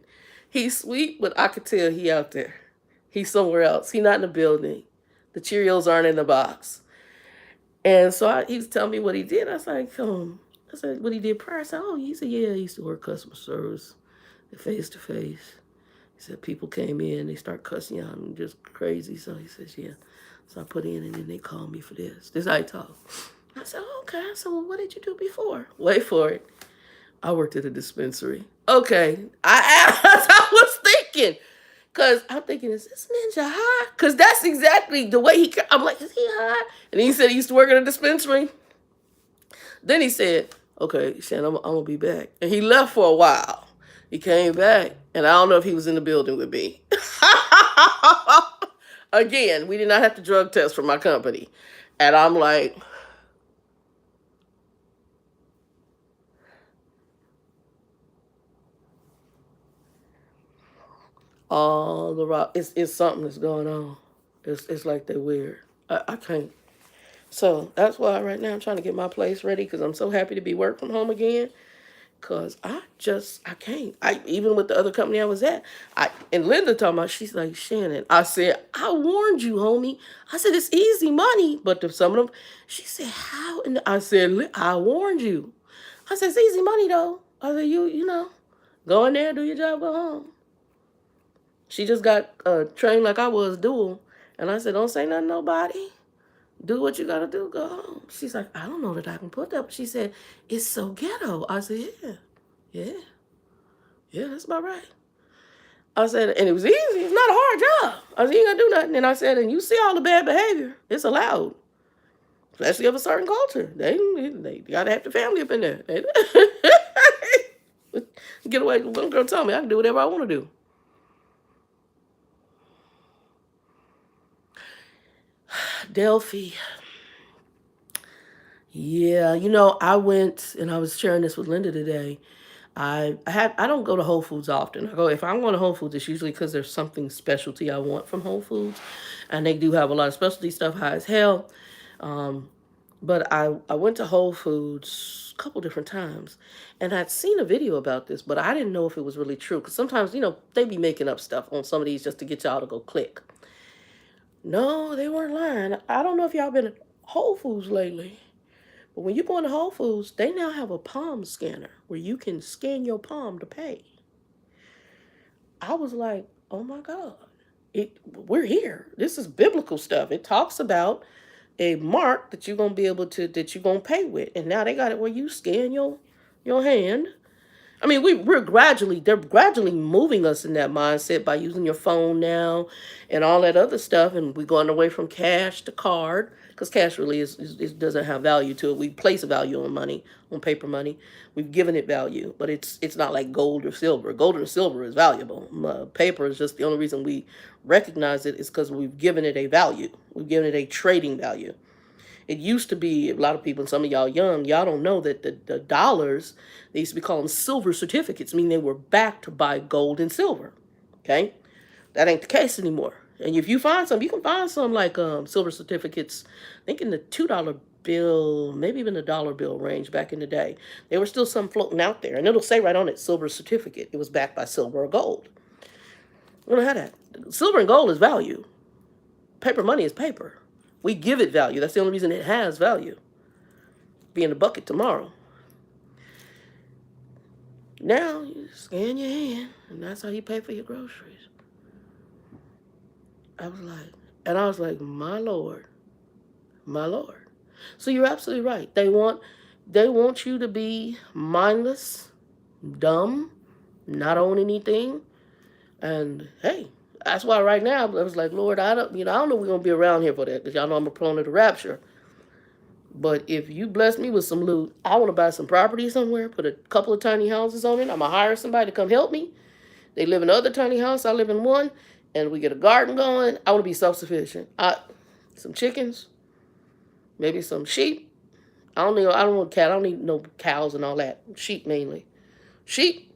He's sweet, but I could tell he out there. He's somewhere else. He's not in the building. The Cheerios aren't in the box. And so he was telling me what he did. I was like, I said, what he did prior. I said, oh, he said, yeah, he used to work customer service, face to face. He said people came in, they start cussing out and just crazy. So he says, yeah. So I put in and then they called me for this. This is how I talk. I said, oh, okay. I said, well, what did you do before? Wait for it. I worked at a dispensary. Okay. I was thinking. Because I'm thinking, is this ninja high? Because that's exactly the way I'm like, is he high? And he said he used to work at a dispensary. Then he said, okay, Shannon, I'm going to be back. And he left for a while. He came back, and I don't know if he was in the building with me. Again, we did not have to drug test for my company. And I'm like, all the rock, it's something that's going on. It's like they're weird. I can't. So that's why right now I'm trying to get my place ready because I'm so happy to be working from home again. Cause I can't. Even with the other company I was at, and Linda talking about, she's like, Shannon. I said, I warned you, homie. I said it's easy money, but to some of them, she said, how? And I said, I warned you. I said it's easy money though. I said go in there, do your job, go home. She just got trained like I was dual, and I said, don't say nothing to nobody. Do what you gotta do, go home. She's like, I don't know that I can put that. But she said, it's so ghetto. I said, yeah, that's about right. I said, and it was easy. It's not a hard job. I said, you ain't gotta do nothing. And I said, and you see all the bad behavior. It's allowed, especially of a certain culture. They gotta have the family up in there. Get away. One girl told me I can do whatever I want to do. Delphi. Yeah, I went and I was sharing this with Linda today. I don't go to Whole Foods often. If I'm going to Whole Foods, it's usually because there's something specialty I want from Whole Foods, and they do have a lot of specialty stuff, high as hell. But I went to Whole Foods a couple different times, and I'd seen a video about this, but I didn't know if it was really true. Because sometimes they be making up stuff on some of these just to get y'all to go click. No, they weren't lying. I don't know if y'all been at Whole Foods lately. But when you go into Whole Foods, they now have a palm scanner where you can scan your palm to pay. I was like, oh my God, we're here. This is biblical stuff. It talks about a mark that you're gonna be able to that you're gonna pay with. And now they got it where you scan your hand I mean, they're gradually moving us in that mindset by using your phone now and all that other stuff. And we're going away from cash to card because cash really is doesn't have value to it. We place a value on money, on paper money. We've given it value, but it's not like gold or silver. Gold or silver is valuable. Paper is just the only reason we recognize it is because we've given it a value. We've given it a trading value. It used to be a lot of people, and some of y'all young, y'all don't know that the dollars, they used to be called silver certificates, meaning they were backed by gold and silver. Okay? That ain't the case anymore. And if you find some, you can find some like silver certificates, I think in the $2 bill, maybe even the dollar bill range back in the day. There were still some floating out there. And it'll say right on it, silver certificate. It was backed by silver or gold. We don't have that. Silver and gold is value. Paper money is paper. We give it value. That's the only reason it has value. Be in the bucket tomorrow. Now you scan your hand, and that's how you pay for your groceries. I was like, my Lord, my Lord. So you're absolutely right. They want you to be mindless, dumb, not own anything, and hey, that's why right now I was like, Lord, I don't know if we're gonna be around here for that, because y'all know I'm a proponent of the rapture. But if you bless me with some loot, I want to buy some property somewhere, put a couple of tiny houses on it. I'm gonna hire somebody to come help me. They live in another tiny house, I live in one, and we get a garden going. I want to be self-sufficient. Some chickens, maybe some sheep. I don't want cat. I don't need no cows and all that. Sheep mainly. Sheep,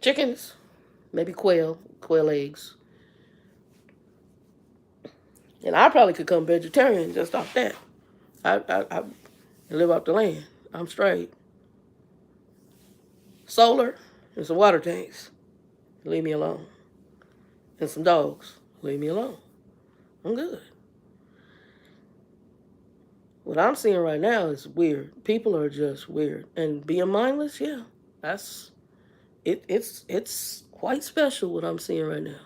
chickens, maybe quail eggs. And I probably could come vegetarian just off that. I live off the land. I'm straight. Solar and some water tanks. Leave me alone. And some dogs. Leave me alone. I'm good. What I'm seeing right now is weird. People are just weird. And being mindless, yeah, that's it. It's quite special what I'm seeing right now.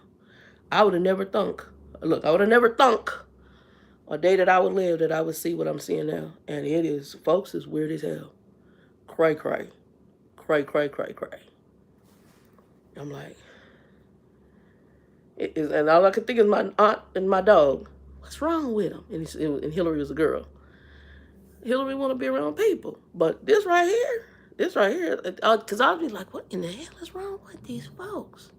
I would have never thunk. Look, I would have never thunk a day that I would live that I would see what I'm seeing now. And it is, folks, is weird as hell. Cray, cray. Cray, cray, cray, cray. I'm like, it is, and all I could think is my aunt and my dog. What's wrong with him? And Hillary was a girl. Hillary want to be around people. But this right here, because I'll be like, what in the hell is wrong with these folks?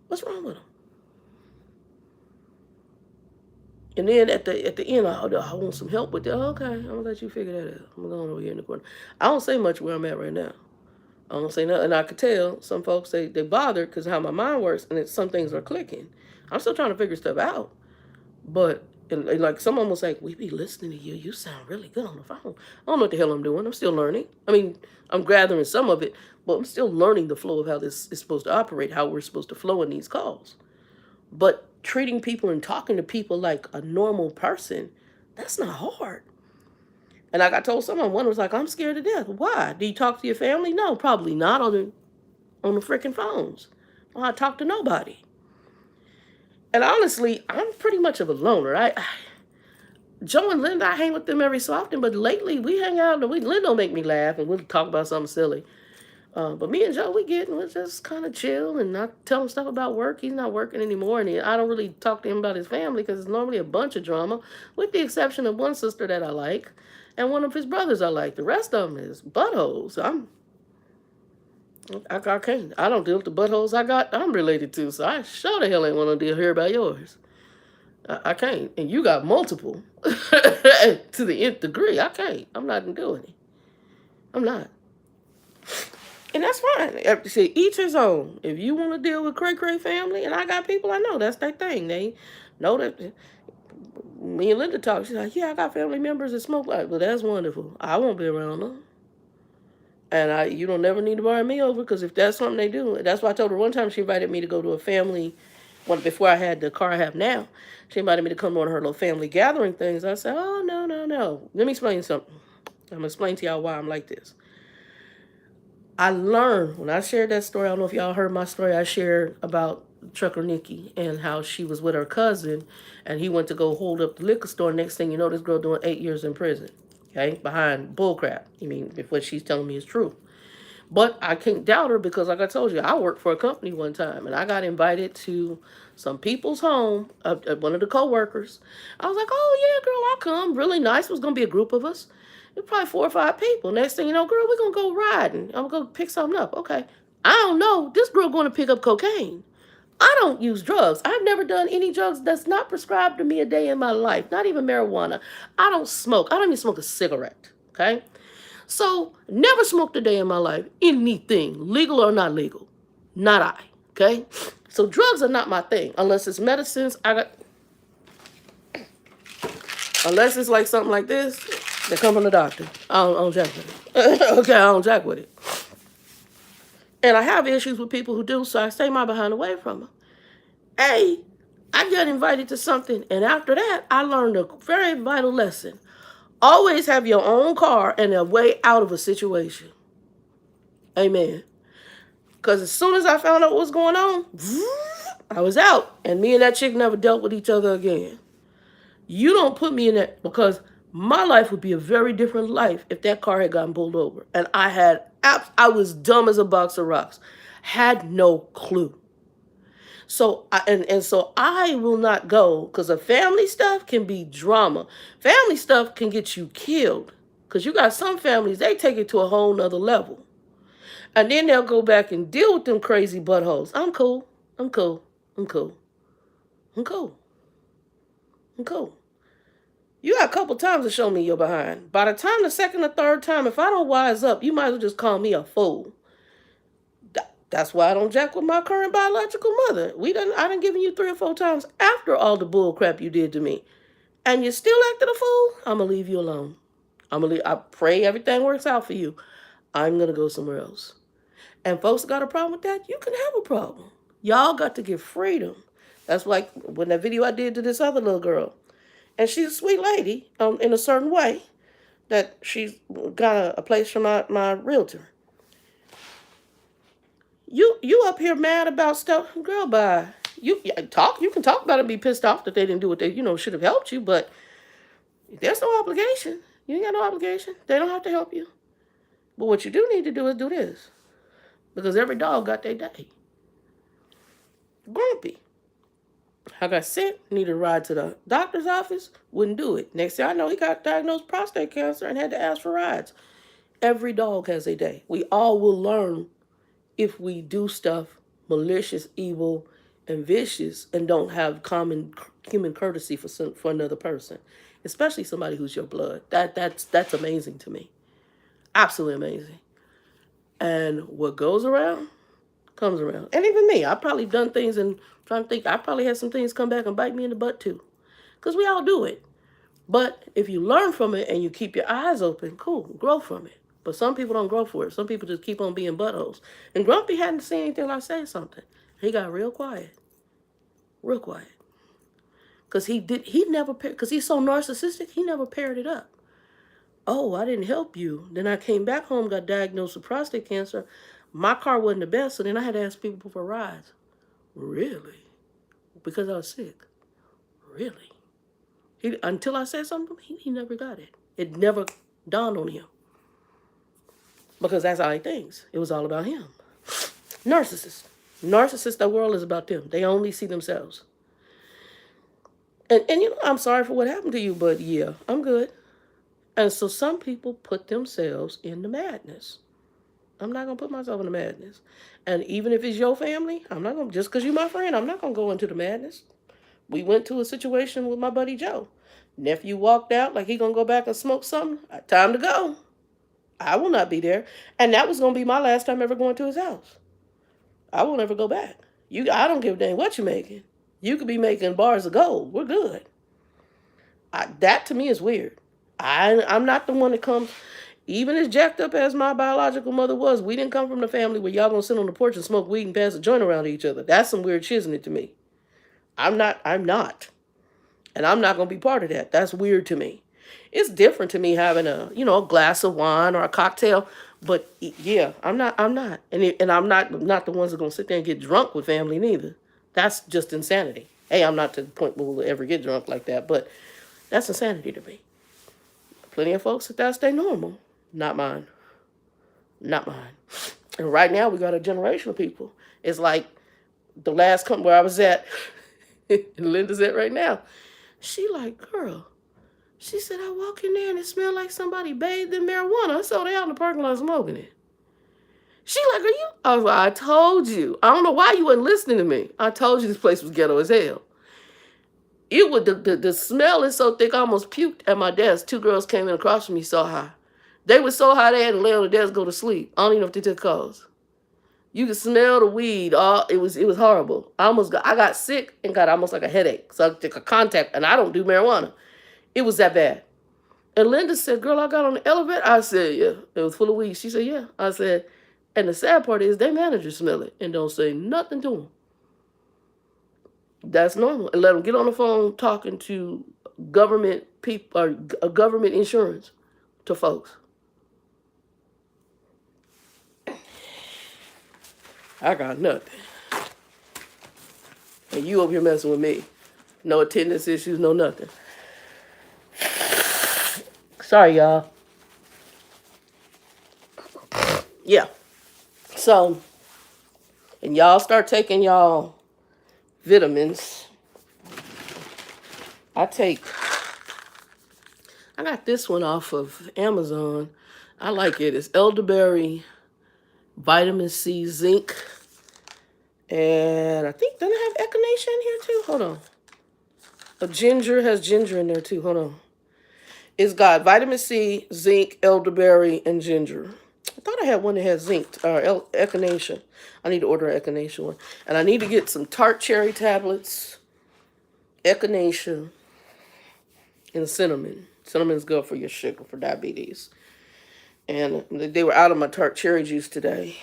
What's wrong with them? And then at the end, I want some help with that. Okay, I'm going to let you figure that out. I'm going over here in the corner. I don't say much where I'm at right now. I don't say nothing. And I could tell some folks, they bothered because how my mind works, and some things are clicking. I'm still trying to figure stuff out. But, and like someone was like, we be listening to you. You sound really good on the phone. I don't know what the hell I'm doing. I'm still learning. I mean, I'm gathering some of it, but I'm still learning the flow of how this is supposed to operate, how we're supposed to flow in these calls. But treating people and talking to people like a normal person, that's not hard. And like I told someone, one was like, I'm scared to death. Why? Do you talk to your family? No, probably not on the freaking phones. I talk to nobody. And honestly, I'm pretty much of a loner. Joe and Linda, I hang with them every so often, but lately we hang out and Linda will make me laugh and we'll talk about something silly. But me and Joe, we're just kind of chill and not tell him stuff about work. He's not working anymore, and I don't really talk to him about his family because it's normally a bunch of drama, with the exception of one sister that I like and one of his brothers I like. The rest of them is buttholes. I can't. I don't deal with the buttholes I'm related to, so I sure the hell ain't want to hear about yours. I can't. And you got multiple to the nth degree. I can't. I'm not doing it. I'm not. And that's fine. See, each his own. If you want to deal with cray family, and I got people I know, that's their thing. They know that. Me and Linda talk. She's like, yeah, I got family members that smoke like, well, that's wonderful. I won't be around them. And you don't never need to borrow me over, because if that's something they do, that's why I told her one time she invited me to go to a family, before I had the car I have now, she invited me to come to one of her little family gathering things. I said, oh, no. Let me explain something. I'm going to explain to y'all why I'm like this. I learned, when I shared that story, I don't know if y'all heard my story, I shared about Trucker Nikki and how she was with her cousin, and he went to go hold up the liquor store. Next thing you know, this girl doing 8 years in prison, okay, behind bullcrap. I mean, if what she's telling me is true. But I can't doubt her because, like I told you, I worked for a company one time and I got invited to some people's home, one of the co-workers. I was like, oh, yeah, girl, I'll come. Really nice. It was going to be a group of us. It was probably 4 or 5 people. Next thing you know, girl, we're going to go riding. I'm going to pick something up. Okay. I don't know. This girl going to pick up cocaine. I don't use drugs. I've never done any drugs that's not prescribed to me a day in my life, not even marijuana. I don't smoke. I don't even smoke a cigarette. Okay. So, never smoked a day in my life. Anything, legal or not legal. Not I. Okay? So, drugs are not my thing. Unless it's medicines, unless it's like something like this, that come from the doctor. I don't jack with it. Okay, I don't jack with it. And I have issues with people who do, so I stay my behind away from them. I got invited to something, and after that, I learned a very vital lesson. Always have your own car and a way out of a situation. Amen. Because as soon as I found out what was going on, I was out. And me and that chick never dealt with each other again. You don't put me in that, because my life would be a very different life if that car had gotten pulled over. And I was dumb as a box of rocks. Had no clue. So so I will not go, because the family stuff can be drama. Family stuff can get you killed. Because you got some families, they take it to a whole nother level. And then they'll go back and deal with them crazy buttholes. I'm cool. I'm cool. I'm cool. I'm cool. I'm cool. You got a couple times to show me you're behind. By the time the second or third time, if I don't wise up, you might as well just call me a fool. That's why I don't jack with my current biological mother. I done given you 3 or 4 times after all the bull crap you did to me. And you still acting a fool? I'm going to leave you alone. I pray everything works out for you. I'm going to go somewhere else. And folks got a problem with that, you can have a problem. Y'all got to get freedom. That's like when that video I did to this other little girl. And she's a sweet lady in a certain way, that she's got a place from my realtor. You up here mad about stuff? Girl, bye. You can talk about it and be pissed off that they didn't do what they should have helped you, but there's no obligation. You ain't got no obligation. They don't have to help you. But what you do need to do is do this. Because every dog got their day. Grumpy. I got sick, needed a ride to the doctor's office, wouldn't do it. Next thing I know, he got diagnosed prostate cancer and had to ask for rides. Every dog has a day. We all will learn if we do stuff malicious, evil, and vicious, and don't have common human courtesy for another person, especially somebody who's your blood. That's amazing to me. Absolutely amazing. And what goes around comes around. And even me, I've probably done things, and trying to think, I probably had some things come back and bite me in the butt too. Because we all do it. But if you learn from it and you keep your eyes open, cool, grow from it. But some people don't grow for it. Some people just keep on being buttholes. And Grumpy hadn't seen anything like say something. He got real quiet. Real quiet. Because because he's so narcissistic, he never paired it up. Oh, I didn't help you. Then I came back home, got diagnosed with prostate cancer. My car wasn't the best, so then I had to ask people for rides. Really? Because I was sick. Really? Until I said something, he never got it. It never dawned on him. Because that's how he thinks. It was all about him. Narcissists. Narcissists, the world is about them. They only see themselves. And I'm sorry for what happened to you, but yeah, I'm good. And so some people put themselves in the madness. I'm not going to put myself in the madness. And even if it's your family, I'm not going to, just because you're my friend, I'm not going to go into the madness. We went to a situation with my buddy Joe. Nephew walked out like he going to go back and smoke something. Time to go. I will not be there. And that was going to be my last time ever going to his house. I won't ever go back. I don't give a damn what you're making. You could be making bars of gold. We're good. That to me is weird. I'm not the one that comes, even as jacked up as my biological mother was, we didn't come from the family where y'all gonna sit on the porch and smoke weed and pass a joint around to each other. That's some weird shit, isn't it, to me? I'm not. And I'm not gonna be part of that. That's weird to me. It's different to me having a glass of wine or a cocktail, but yeah, I'm not. And I'm not the ones that are gonna sit there and get drunk with family neither. That's just insanity. Hey, I'm not to the point where we'll ever get drunk like that, but that's insanity to me. Plenty of folks that's their normal. Not mine. Not mine. And right now we got a generation of people. It's like the last company where I was at, and Linda's at right now. She like, girl, she said, I walk in there and it smelled like somebody bathed in marijuana. I saw they out in the parking lot smoking it. She like, are you? I was like, I told you. I don't know why you wasn't listening to me. I told you this place was ghetto as hell. It would the smell is so thick I almost puked at my desk. Two girls came in across from me so high. They were so high they had to lay on the desk, go to sleep. I don't even know if they took calls. You could smell the weed. It was horrible. I got sick and got almost like a headache. So I took a contact, and I don't do marijuana. It was that bad. And Linda said, girl, I got on the elevator. I said, yeah. It was full of weed. She said, yeah. I said, and the sad part is their managers smell it and don't say nothing to them. That's normal. And let them get on the phone talking to government people or government insurance to folks. I got nothing. And you over here messing with me. No attendance issues, no nothing. Sorry, y'all. Yeah. So, and y'all start taking y'all vitamins. I got this one off of Amazon. I like it. It's elderberry, vitamin C, zinc, and I think, doesn't it have echinacea in here too? Hold on. A ginger has ginger in there too. Hold on. It's got vitamin C, zinc, elderberry, and ginger. I thought I had one that had zinc or echinacea. I need to order an echinacea one. And I need to get some tart cherry tablets, echinacea, and cinnamon. Cinnamon is good for your sugar, for diabetes. And they were out of my tart cherry juice today.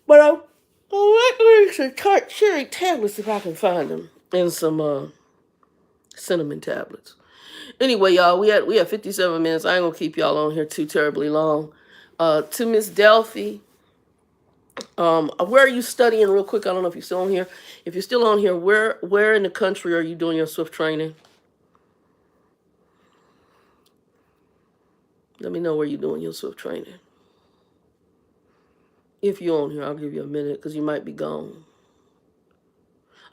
But I like some tart cherry tablets if I can find them. And some cinnamon tablets. Anyway, y'all, we had 57 minutes. I ain't gonna keep y'all on here too terribly long. To Miss Delphi, where are you studying real quick? I don't know if you're still on here. If you're still on here, where in the country are you doing your Swift training? Let me know where you're doing your Swift training. If you're on here, I'll give you a minute because you might be gone.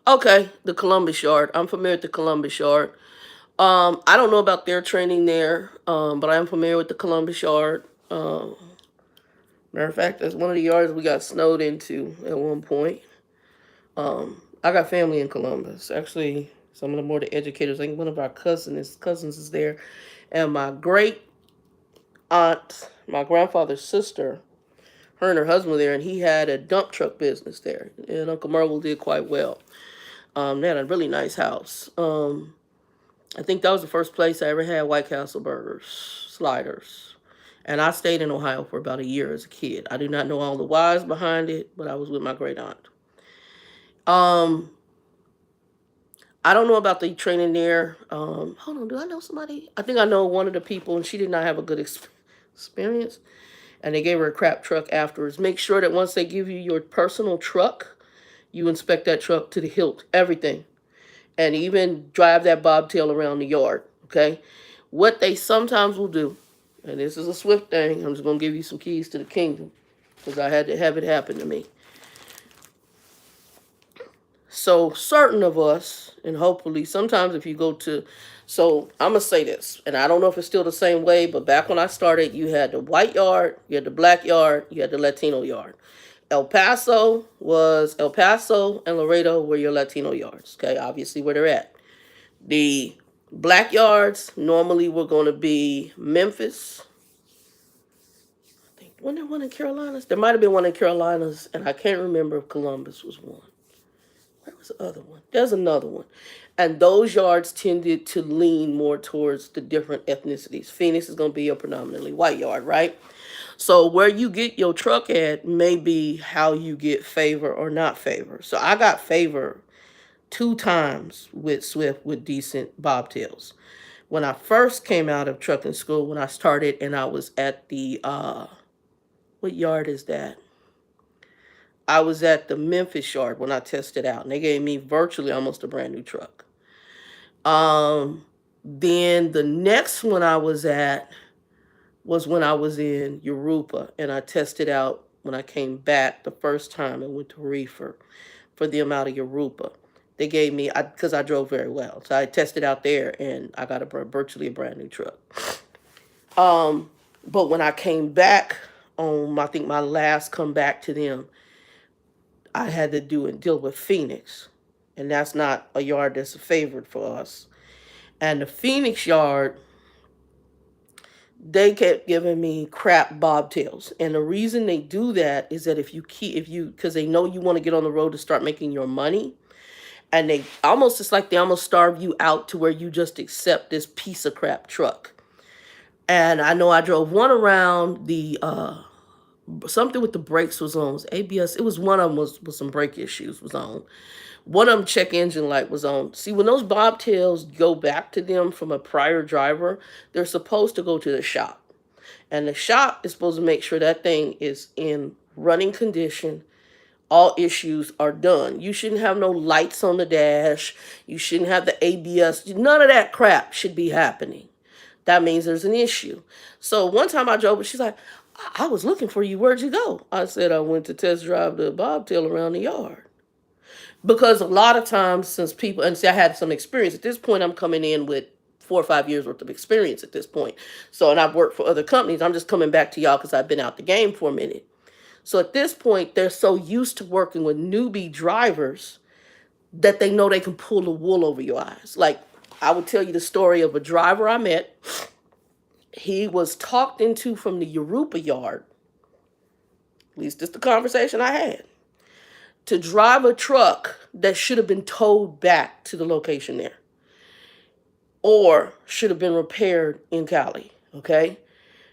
Okay, the Columbus Yard. I'm familiar with the Columbus Yard. I don't know about their training there, but I am familiar with the Columbus Yard. Matter of fact, that's one of the yards we got snowed into at one point. I got family in Columbus. Actually, some of the more the educators. I think one of our cousins is there, and my great aunt, my grandfather's sister, her and her husband were there, and he had a dump truck business there. And Uncle Merle did quite well. They had a really nice house. I think that was the first place I ever had White Castle burgers, sliders. And I stayed in Ohio for about a year as a kid. I do not know all the whys behind it, but I was with my great aunt. I don't know about the training there. Hold on, do I know somebody? I think I know one of the people, and she did not have a good experience. And they gave her a crap truck afterwards. Make sure that once they give you your personal truck, you inspect that truck to the hilt, everything. And even drive that bobtail around the yard, okay? What they sometimes will do, and this is a Swift thing, I'm just going to give you some keys to the kingdom, because I had to have it happen to me. So certain of us, and hopefully sometimes if you go to, so I'm going to say this, and I don't know if it's still the same way, but back when I started, you had the white yard, you had the black yard, you had the Latino yard. El Paso and Laredo were your Latino yards, okay, obviously where they're at. The black yards normally were going to be Memphis. I think, wasn't there one in Carolinas? There might have been one in Carolinas, and I can't remember if Columbus was one. Where was the other one? There's another one. And those yards tended to lean more towards the different ethnicities. Phoenix is going to be a predominantly white yard, right? So where you get your truck at may be how you get favor or not favor. So I got favor 2 times with Swift with decent bobtails. When I first came out of trucking school, when I started, and I was at the, what yard is that? I was at the Memphis yard when I tested out, and they gave me virtually almost a brand new truck. Then the next one I was at was when I was in Europa, and I tested out when I came back the first time and went to reefer for them out of Yoruba. They gave me, because I drove very well. So I tested out there and I got virtually a brand new truck. But when I came back on, I think my last come back to them, I had to deal with Phoenix. And that's not a yard that's a favorite for us. And the Phoenix yard, they kept giving me crap bobtails. And the reason they do that is that because they know you want to get on the road to start making your money. And it's like they almost starve you out to where you just accept this piece of crap truck. And I know I drove one around something with the brakes was on. It was ABS. It was one of them was some brake issues was on. One of them check engine light was on. See, when those bobtails go back to them from a prior driver, they're supposed to go to the shop. And the shop is supposed to make sure that thing is in running condition. All issues are done. You shouldn't have no lights on the dash. You shouldn't have the ABS. None of that crap should be happening. That means there's an issue. So one time I drove, she's like, I was looking for you. Where'd you go? I said, I went to test drive the bobtail around the yard. Because a lot of times since people, and see, I had some experience. At this point, I'm coming in with 4 or 5 years worth of experience at this point. So, and I've worked for other companies. I'm just coming back to y'all because I've been out the game for a minute. So at this point, they're so used to working with newbie drivers that they know they can pull the wool over your eyes. Like, I would tell you the story of a driver I met. He was talked into from the Yoruba yard, at least it's the conversation I had, to drive a truck that should have been towed back to the location there or should have been repaired in Cali, okay?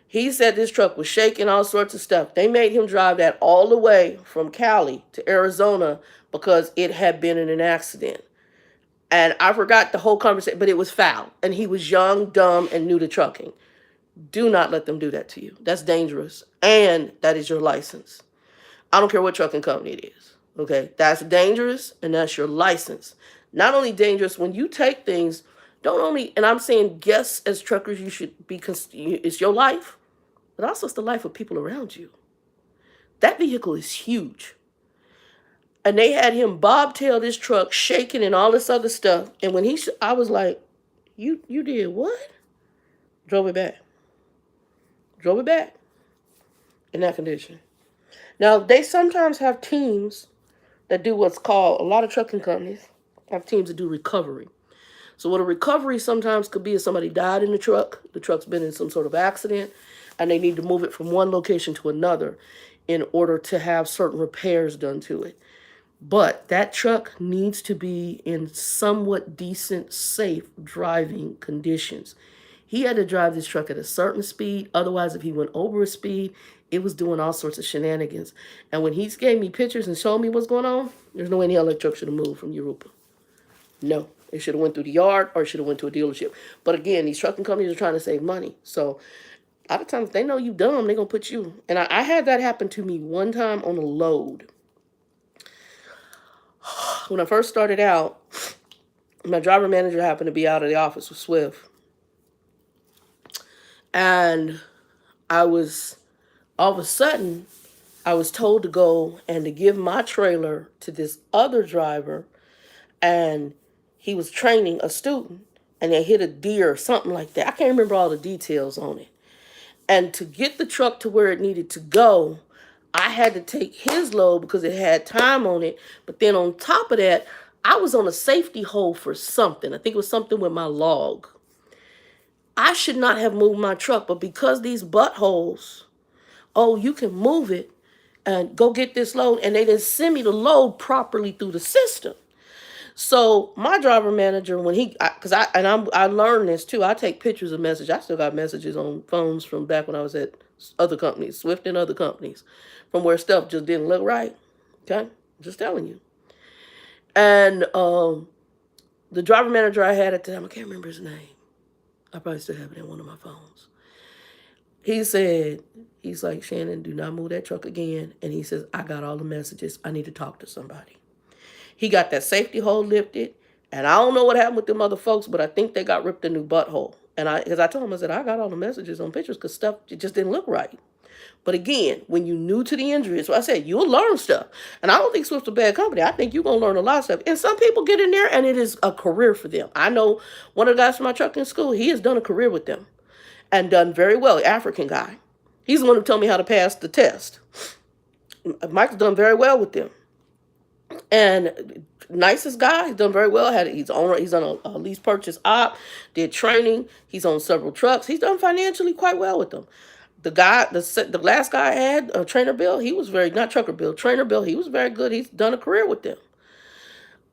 He said this truck was shaking, all sorts of stuff. They made him drive that all the way from Cali to Arizona because it had been in an accident. And I forgot the whole conversation, but it was foul. And he was young, dumb, and new to trucking. Do not let them do that to you. That's dangerous. And that is your license. I don't care what trucking company it is. Okay? That's dangerous, and that's your license. Not only dangerous, when you take things, and I'm saying, yes, as truckers, you should be, it's your life, but also it's the life of people around you. That vehicle is huge. And they had him bobtail this truck, shaking and all this other stuff. And when I was like, you did what? Drove it back. Drove it back in that condition. Now, they sometimes have teams that do what's called, a lot of trucking companies have teams that do recovery. So what a recovery sometimes could be is somebody died in the truck's been in some sort of accident, and they need to move it from one location to another in order to have certain repairs done to it. But that truck needs to be in somewhat decent, safe driving conditions. He had to drive this truck at a certain speed. Otherwise, if he went over a speed, it was doing all sorts of shenanigans. And when he gave me pictures and showed me what's going on, there's no way any other truck should have moved from Yoruba. No. It should have went through the yard or it should have went to a dealership. But again, these trucking companies are trying to save money. So a lot of times, if they know you dumb, they're going to put you. And I had that happen to me one time on a load. When I first started out, my driver manager happened to be out of the office with Swift. And all of a sudden, I was told to go and to give my trailer to this other driver. And he was training a student. And they hit a deer or something like that. I can't remember all the details on it. And to get the truck to where it needed to go, I had to take his load because it had time on it. But then on top of that, I was on a safety hold for something. I think it was something with my log. I should not have moved my truck, but because these buttholes, you can move it and go get this load, and they didn't send me the load properly through the system. So my driver manager, I learned this too. I take pictures of messages. I still got messages on phones from back when I was at other companies, Swift and other companies, from where stuff just didn't look right. Okay, just telling you. And the driver manager I had at the time, I can't remember his name. I probably still have it in one of my phones. He's like, Shannon, do not move that truck again. And he says, I got all the messages. I need to talk to somebody. He got that safety hold lifted. And I don't know what happened with them other folks, but I think they got ripped a new butthole. And because I told him, I said, I got all the messages on pictures because stuff it just didn't look right. But again, when you're new to the injury, so I said, you'll learn stuff. And I don't think Swift's a bad company. I think you're going to learn a lot of stuff. And some people get in there and it is a career for them. I know one of the guys from my trucking school, he has done a career with them and done very well, African guy. He's the one who told me how to pass the test. Mike's done very well with them. And nicest guy, he's done very well. He's on a lease purchase op, did training. He's on several trucks. He's done financially quite well with them. The last guy I had, Trainer Bill, he was not Trucker Bill, Trainer Bill, he was very good. He's done a career with them.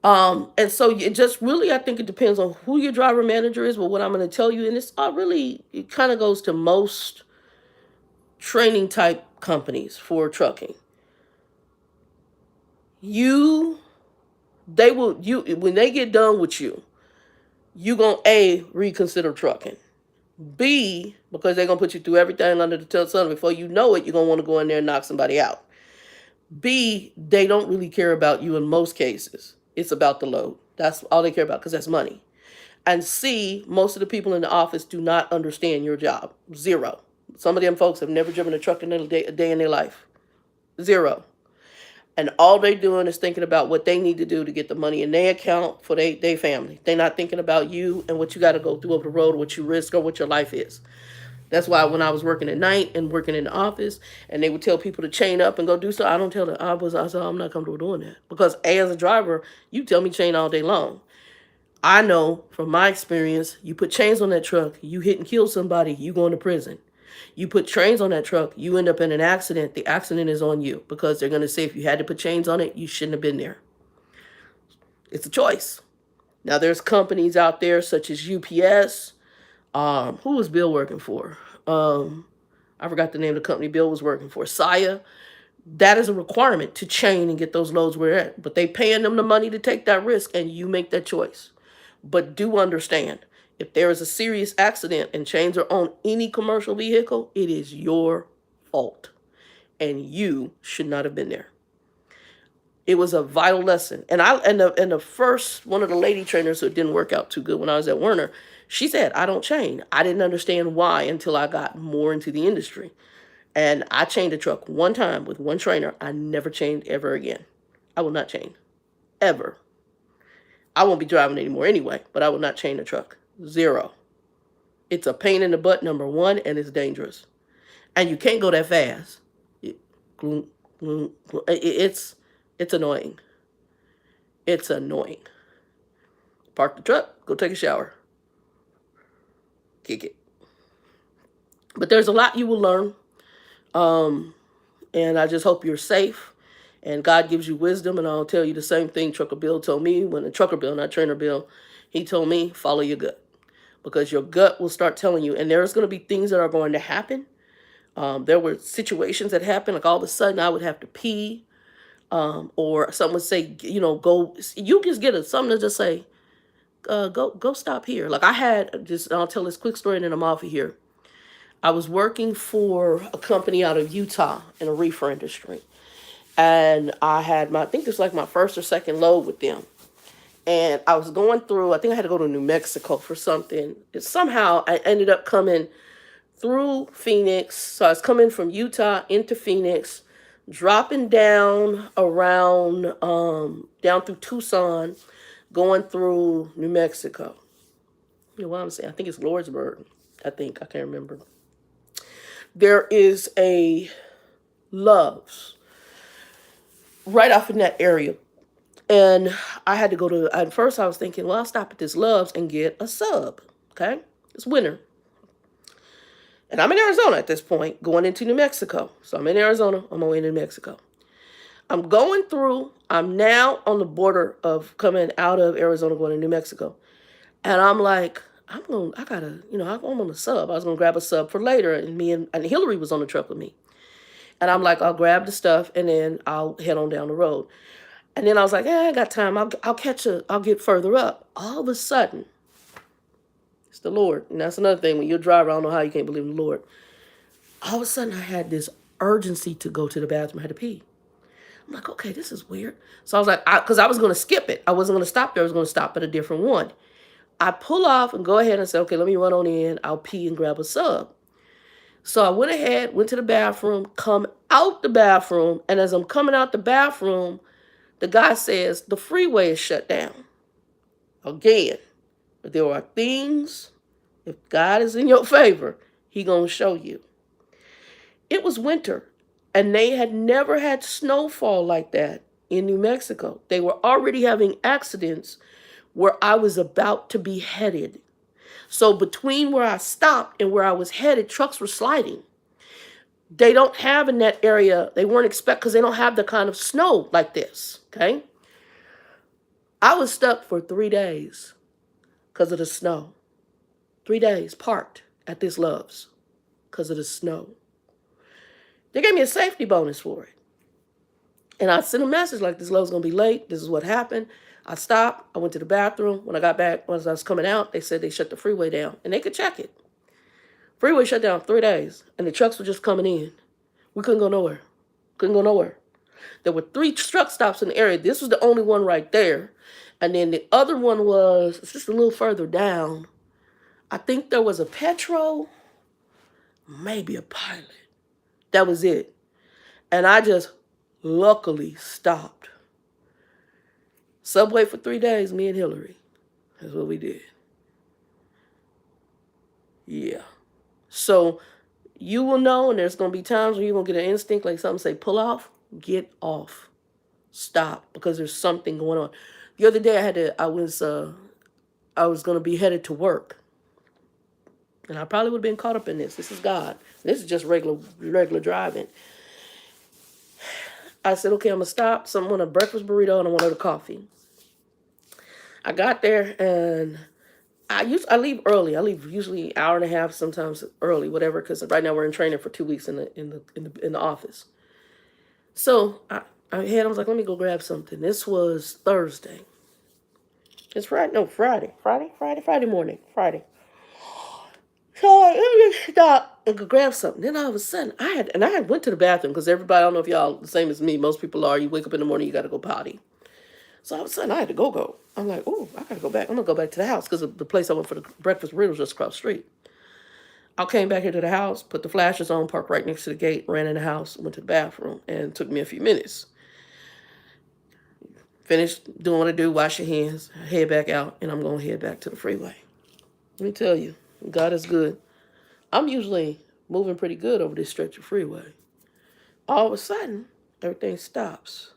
And so it just really, I think it depends on who your driver manager is. But what I'm going to tell you, and it kind of goes to most training type companies for trucking. When they get done with you gonna A, reconsider trucking. B, because they're gonna put you through everything under the sun. Before you know it, you're gonna want to go in there and knock somebody out. B, they don't really care about you in most cases. It's about the load. That's all they care about because that's money. And C, most of the people in the office do not understand your job. Zero. Some of them folks have never driven a truck in a day in their life. Zero. And all they doing is thinking about what they need to do to get the money in their account for their family. They're not thinking about you and what you got to go through over the road, what you risk, or what your life is. That's why when I was working at night and working in the office, and they would tell people to chain up and go do so, I don't tell them. I said, I'm not comfortable doing that. Because as a driver, you tell me chain all day long. I know from my experience, you put chains on that truck, you hit and kill somebody, you going to prison. You put chains on that truck, you end up in an accident. The accident is on you because they're going to say if you had to put chains on it, you shouldn't have been there. It's a choice. Now, there's companies out there such as UPS. Who was Bill working for? I forgot the name of the company Bill was working for. Saya. That is a requirement to chain and get those loads where they're at. But they paying them the money to take that risk, and you make that choice. But do understand, if there is a serious accident and chains are on any commercial vehicle, it is your fault. And you should not have been there. It was a vital lesson. And the first one of the lady trainers who didn't work out too good when I was at Werner, she said, I don't chain. I didn't understand why until I got more into the industry. And I chained a truck one time with one trainer. I never chained ever again. I will not chain. Ever. I won't be driving anymore anyway, but I will not chain a truck. Zero. It's a pain in the butt, number one, and it's dangerous. And you can't go that fast. It's annoying. It's annoying. Park the truck, go take a shower. Kick it. But there's a lot you will learn. And I just hope you're safe and God gives you wisdom. And I'll tell you the same thing Trucker Bill told me when the Trucker Bill, not Trainer Bill, he told me, follow your gut, because your gut will start telling you. And there's going to be things that are going to happen. There were situations that happened, like all of a sudden I would have to pee, or someone would say, go, you just get something to just say, go stop here. Like I had just, I'll tell this quick story and then I'm off of here. I was working for a company out of Utah in a reefer industry. And I had I think this was like my first or second load with them. And I was going through, I think I had to go to New Mexico for something. Somehow I ended up coming through Phoenix. So I was coming from Utah into Phoenix, dropping down around, down through Tucson, going through New Mexico. You know what I'm saying? I think it's Lordsburg. I can't remember. There is a Love's right off in that area. And I had to go to, at first I was thinking, well, I'll stop at this Love's and get a sub. Okay? It's winter. And I'm in Arizona at this point, going into New Mexico. So I'm in Arizona, on my way to New Mexico. I'm going through, I'm now on the border of coming out of Arizona, going to New Mexico. And I'm like, I'm on a sub. I was going to grab a sub for later. And me and Hillary was on the truck with me. And I'm like, I'll grab the stuff and then I'll head on down the road. And then I was like, I got time. I'll get further up. All of a sudden, it's the Lord. And that's another thing. When you're a driver, I don't know how you can't believe in the Lord. All of a sudden, I had this urgency to go to the bathroom. I had to pee. I'm like, okay, this is weird. So I was like, because I was going to skip it. I wasn't going to stop there. I was going to stop at a different one. I pull off and go ahead and say, okay, let me run on in. I'll pee and grab a sub. So I went ahead, went to the bathroom, come out the bathroom, and as I'm coming out the bathroom, the guy says, the freeway is shut down. Again, but there are things, if God is in your favor, he gonna show you. It was winter, and they had never had snowfall like that in New Mexico. They were already having accidents where I was about to be headed. So between where I stopped and where I was headed, trucks were sliding. They don't have in that area, they weren't expect because they don't have the kind of snow like this, okay? I was stuck for 3 days because of the snow. 3 days parked at this Love's because of the snow. They gave me a safety bonus for it. And I sent a message like, this Love's going to be late. This is what happened. I stopped. I went to the bathroom. When I got back, as I was coming out, they said they shut the freeway down. And they could check it. Freeway shut down 3 days. And the trucks were just coming in. We couldn't go nowhere. Couldn't go nowhere. There were 3 truck stops in the area. This was the only one right there. And then the other one was just a little further down. I think there was a Petro, maybe a Pilot. That was it. And I just luckily stopped. Subway for 3 days, me and Hillary. That's what we did. Yeah. So you will know, and there's going to be times when you're going to get an instinct, like something say, pull off, get off. Stop, because there's something going on. The other day I was going to be headed to work. And I probably would have been caught up in this. This is God. This is just regular driving. I said, okay, I'm going to stop. So I want a breakfast burrito and I want a coffee. I got there and I leave early. I leave usually an hour and a half, sometimes early, whatever, because right now we're in training for 2 weeks in the office. So I was like, let me go grab something. This was Thursday. It's Friday. No, Friday morning. Friday. So let me stop and go grab something. Then all of a sudden, I had went to the bathroom because everybody, I don't know if y'all the same as me. Most people are. You wake up in the morning, you got to go potty. So all of a sudden, I had to go. I'm like, oh, I got to go back. I'm going to go back to the house because the place I went for the breakfast burrito was just across the street. I came back here to the house, put the flashers on, parked right next to the gate, ran in the house, went to the bathroom, and it took me a few minutes. Finished doing what I do, wash your hands, head back out, and I'm going to head back to the freeway. Let me tell you, God is good. I'm usually moving pretty good over this stretch of freeway. All of a sudden, everything stops.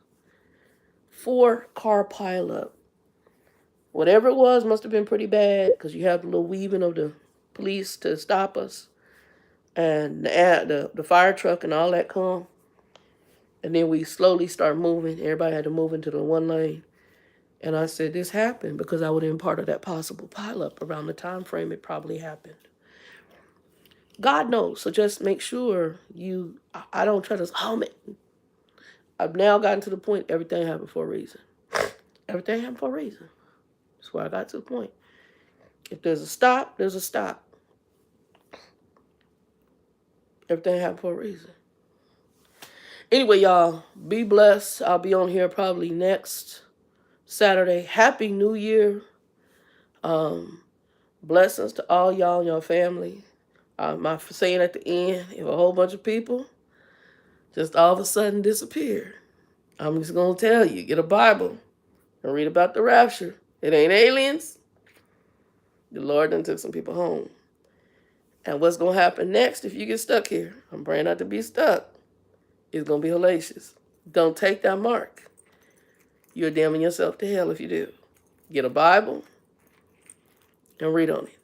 4-car pileup. Whatever it was must have been pretty bad because you have the little weaving of the police to stop us. And the fire truck and all that come. And then we slowly start moving. Everybody had to move into the one lane. And I said, this happened because I would have been part of that possible pileup around the time frame it probably happened. God knows. So just make sure I don't try to, oh man. I've now gotten to the point, everything happened for a reason. Everything happened for a reason. That's where I got to the point. If there's a stop, there's a stop. Everything happened for a reason. Anyway, y'all, be blessed. I'll be on here probably next Saturday. Happy New Year. Blessings to all y'all and your family. My saying at the end, if a whole bunch of people just all of a sudden disappear, I'm just going to tell you, get a Bible and read about the rapture. It ain't aliens. The Lord done took some people home. And what's going to happen next if you get stuck here? I'm praying not to be stuck. It's going to be hellacious. Don't take that mark. You're damning yourself to hell if you do. Get a Bible and read on it.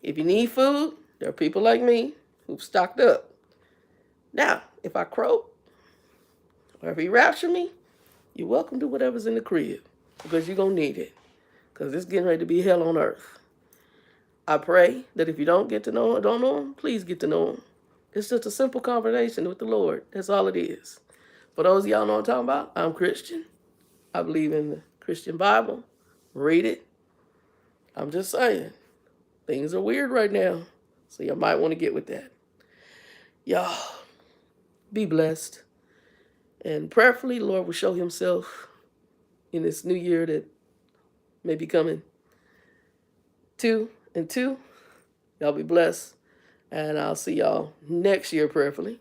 If you need food, there are people like me who've stocked up. Now, if I croak or if he rapture me, you're welcome to whatever's in the crib because you're going to need it because it's getting ready to be hell on earth. I pray that if you don't know him, please get to know him. It's just a simple conversation with the Lord. That's all it is. For those of y'all know what I'm talking about, I'm Christian. I believe in the Christian Bible. Read it. I'm just saying, things are weird right now. So you might want to get with that. Y'all, be blessed. And prayerfully, the Lord will show himself in this new year that may be coming. 2 and 2. Y'all be blessed. And I'll see y'all next year, prayerfully,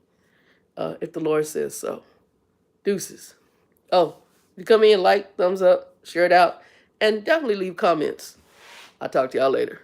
if the Lord says so. Deuces. Oh, if you come in, like, thumbs up, share it out, and definitely leave comments. I'll talk to y'all later.